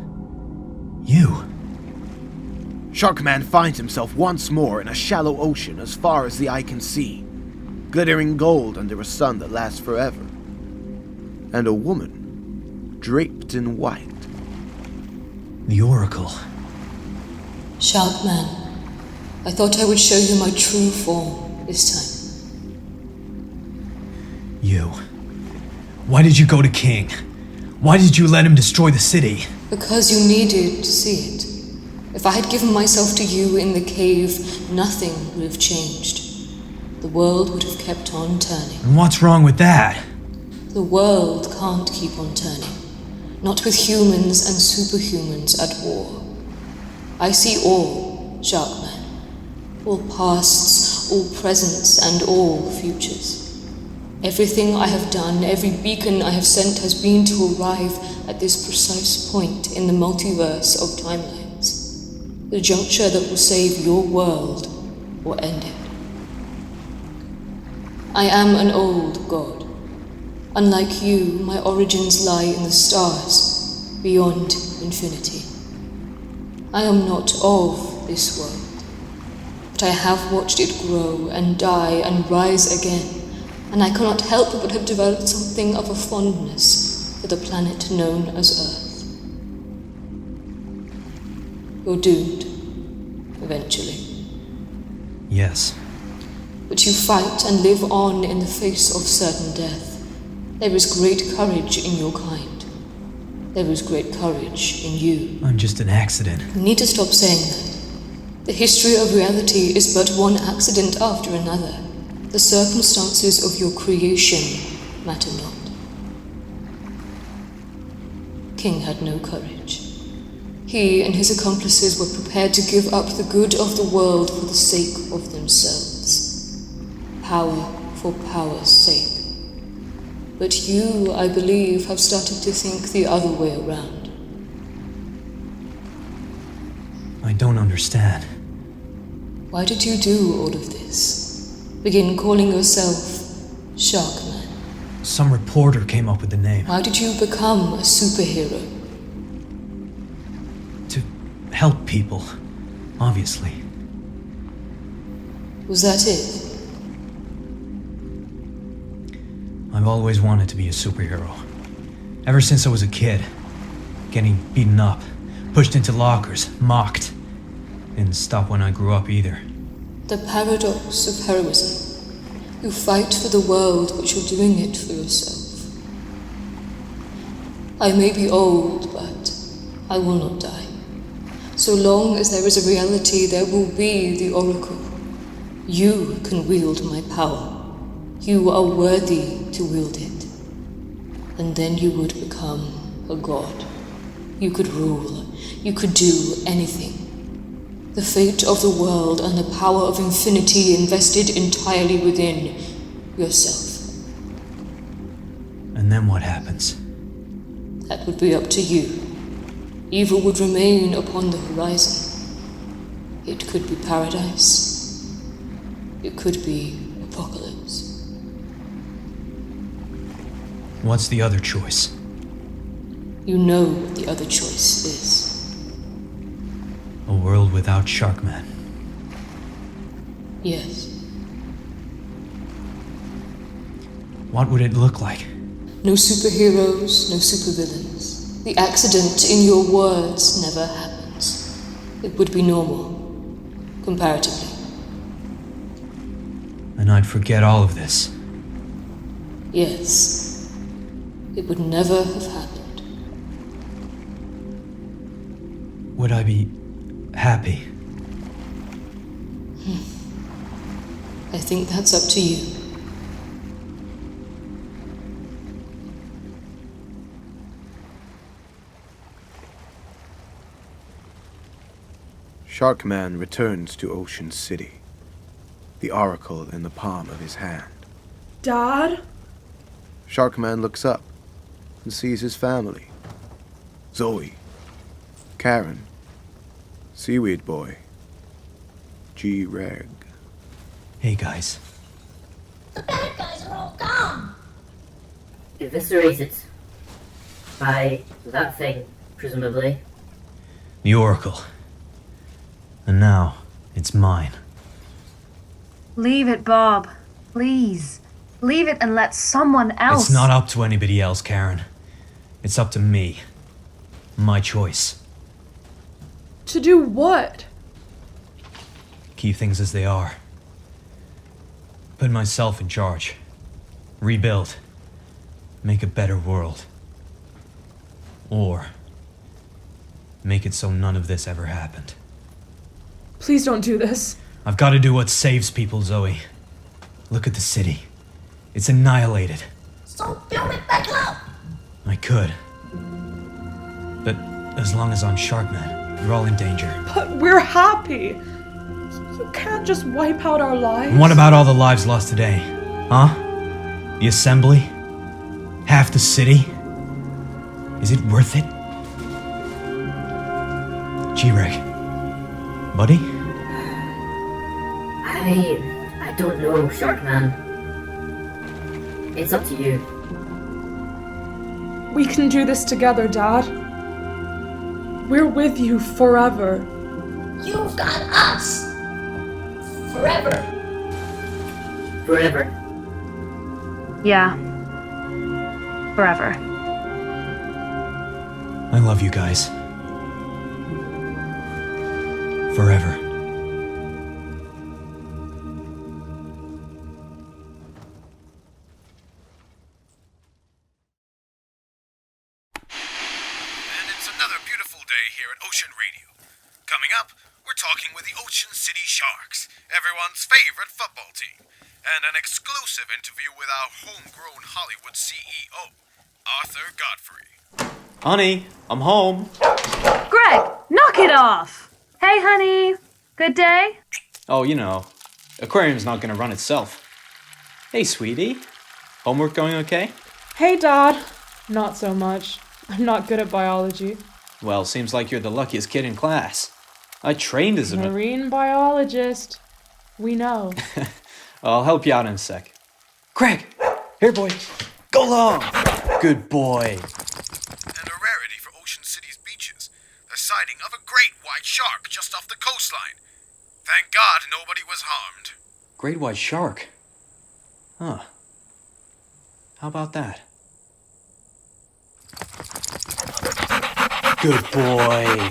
You. Sharkman finds himself once more in a shallow ocean as far as the eye can see, glittering gold under a sun that lasts forever. And a woman, draped in white. The Oracle. Sharkman, I thought I would show you my true form this time. You. Why did you go to King? Why did you let him destroy the city? Because you needed to see it. If I had given myself to you in the cave, nothing would have changed. The world would have kept on turning. And what's wrong with that? The world can't keep on turning. Not with humans and superhumans at war. I see all, Sharkman. All pasts, all presents, and all futures. Everything I have done, every beacon I have sent has been to arrive at this precise point in the multiverse of timelines. The juncture that will save your world or end it. I am an old god. Unlike you, my origins lie in the stars, beyond infinity. I am not of this world, but I have watched it grow and die and rise again. And I cannot help but have developed something of a fondness for the planet known as Earth. You're doomed, eventually. Yes. But you fight and live on in the face of certain death. There is great courage in your kind. There is great courage in you. I'm just an accident. You need to stop saying that. The history of reality is but one accident after another. The circumstances of your creation matter not. King had no courage. He and his accomplices were prepared to give up the good of the world for the sake of themselves. Power for power's sake. But you, I believe, have started to think the other way around. I don't understand. Why did you do all of this? Begin calling yourself Sharkman. Some reporter came up with the name. Why did you become a superhero? To help people, obviously. Was that it? I've always wanted to be a superhero. Ever since I was a kid. Getting beaten up, pushed into lockers, mocked. Didn't stop when I grew up either. The paradox of heroism. You fight for the world, but you're doing it for yourself. I may be old, but I will not die. So long as there is a reality, there will be the Oracle. You can wield my power. You are worthy to wield it. And then you would become a god. You could rule. You could do anything. The fate of the world and the power of infinity invested entirely within yourself. And then what happens? That would be up to you. Evil would remain upon the horizon. It could be paradise. It could be apocalypse. What's the other choice? You know what the other choice is. A world without Sharkman. Yes. What would it look like? No superheroes, no supervillains. The accident, in your words, never happens. It would be normal, comparatively. And I'd forget all of this. Yes. It would never have happened. Would I be happy? I think that's up to you. Sharkman returns to Ocean City, the oracle in the palm of his hand. Dad? Sharkman looks up and sees his family. Zoe, Karen, Seaweed Boy, G-Reg. Hey guys. The bad guys are all gone. Eviscerated. By that thing, presumably. The Oracle. And now, it's mine. Leave it, Bob. Please. Leave it and let someone else. It's not up to anybody else, Karen. It's up to me. My choice. To do what? Keep things as they are. Put myself in charge. Rebuild. Make a better world. Or make it so none of this ever happened. Please don't do this. I've got to do what saves people, Zoe. Look at the city. It's annihilated. So build it back up. I could. But as long as I'm Sharkman, you're all in danger. But we're happy. You can't just wipe out our lives. And what about all the lives lost today? Huh? The assembly? Half the city? Is it worth it? G-Reg. Buddy? I don't know, Sharkman. It's up to you. We can do this together, Dad. We're with you forever. You've got us. Forever. Forever. Yeah. Forever. I love you guys. Forever. Here at Ocean Radio. Coming up, we're talking with the Ocean City Sharks, everyone's favorite football team, and an exclusive interview with our homegrown Hollywood CEO, Arthur Godfrey. Honey, I'm home. Greg, knock it off! Hey, honey. Good day? Oh, you know, aquarium's not gonna run itself. Hey, sweetie. Homework going okay? Hey, Dad. Not so much. I'm not good at biology. Well, seems like you're the luckiest kid in class. I trained as a marine biologist. We know. I'll help you out in a sec. Craig! Here, boy! Go long! Good boy. And a rarity for Ocean City's beaches. The sighting of a great white shark just off the coastline. Thank God nobody was harmed. Great white shark? Huh. How about that? Good boy.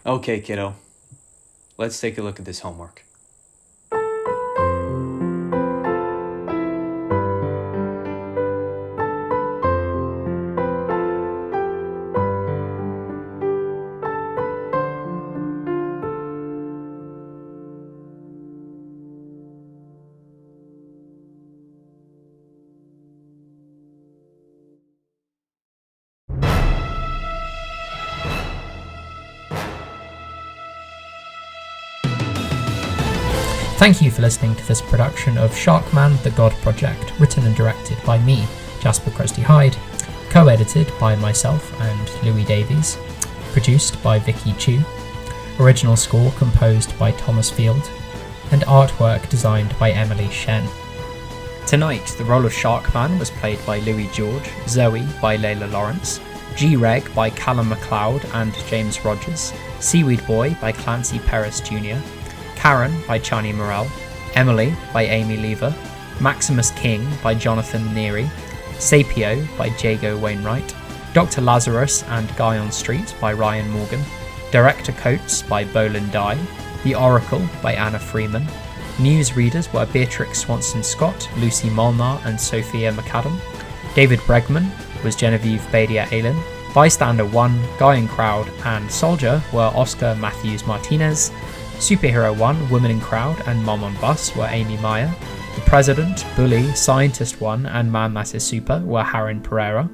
Okay, kiddo. Let's take a look at this homework. Thank you for listening to this production of Sharkman The God Project, written and directed by me, Jasper Crusty Hyde, co-edited by myself and Louis Davies, produced by Vicky Chu, original score composed by Thomas Field, and artwork designed by Emily Shen. Tonight, the role of Sharkman was played by Louis George, Zoe by Layla Lawrence, G-Reg by Callum MacLeod and James Rogers, Seaweed Boy by Clancy Perris Jr., Karen by Chani Morel, Emily by Amy Lever, Maximus King by Jonathan Neary, Sapio by Jago Wainwright, Dr. Lazarus and Guy on Street by Ryan Morgan, Director Coates by Bolin Dye, The Oracle by Anna Freeman. News readers were Beatrix Swanson-Scott, Lucy Molnar and Sophia McAdam. David Bregman was Genevieve Badia-Allen. Bystander 1, Guy in Crowd and Soldier were Oscar Matthews Martinez. Superhero 1, Women in Crowd and Mom on Bus were Amy Meyer. The President, Bully, Scientist 1 and Man That Is Super were Harin Pereira.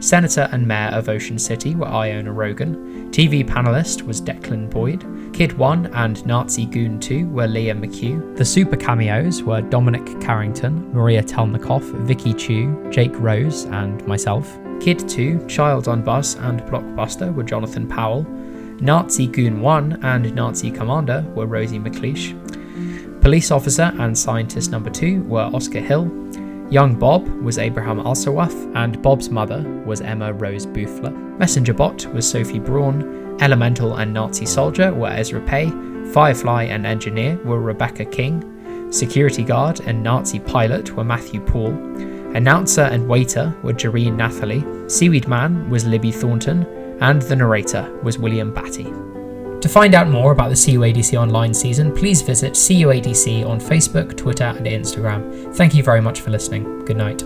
Senator and Mayor of Ocean City were Iona Rogan. TV panelist was Declan Boyd. Kid 1 and Nazi Goon 2 were Leah McHugh. The super cameos were Dominic Carrington, Maria Telnikoff, Vicky Chu, Jake Rose and myself. Kid 2, Child on Bus and Blockbuster were Jonathan Powell. Nazi Goon 1 and Nazi Commander were Rosie McLeish. Police Officer and Scientist Number 2 were Oscar Hill. Young Bob was Abraham Alsawaf, and Bob's mother was Emma Rose Boothler. Messenger Bot was Sophie Braun. Elemental and Nazi Soldier were Ezra Pay. Firefly and Engineer were Rebecca King. Security Guard and Nazi Pilot were Matthew Paul. Announcer and Waiter were Jareen Nathalie. Seaweed Man was Libby Thornton. And the narrator was William Batty. To find out more about the CUADC Online season, please visit CUADC on Facebook, Twitter and Instagram. Thank you very much for listening. Good night.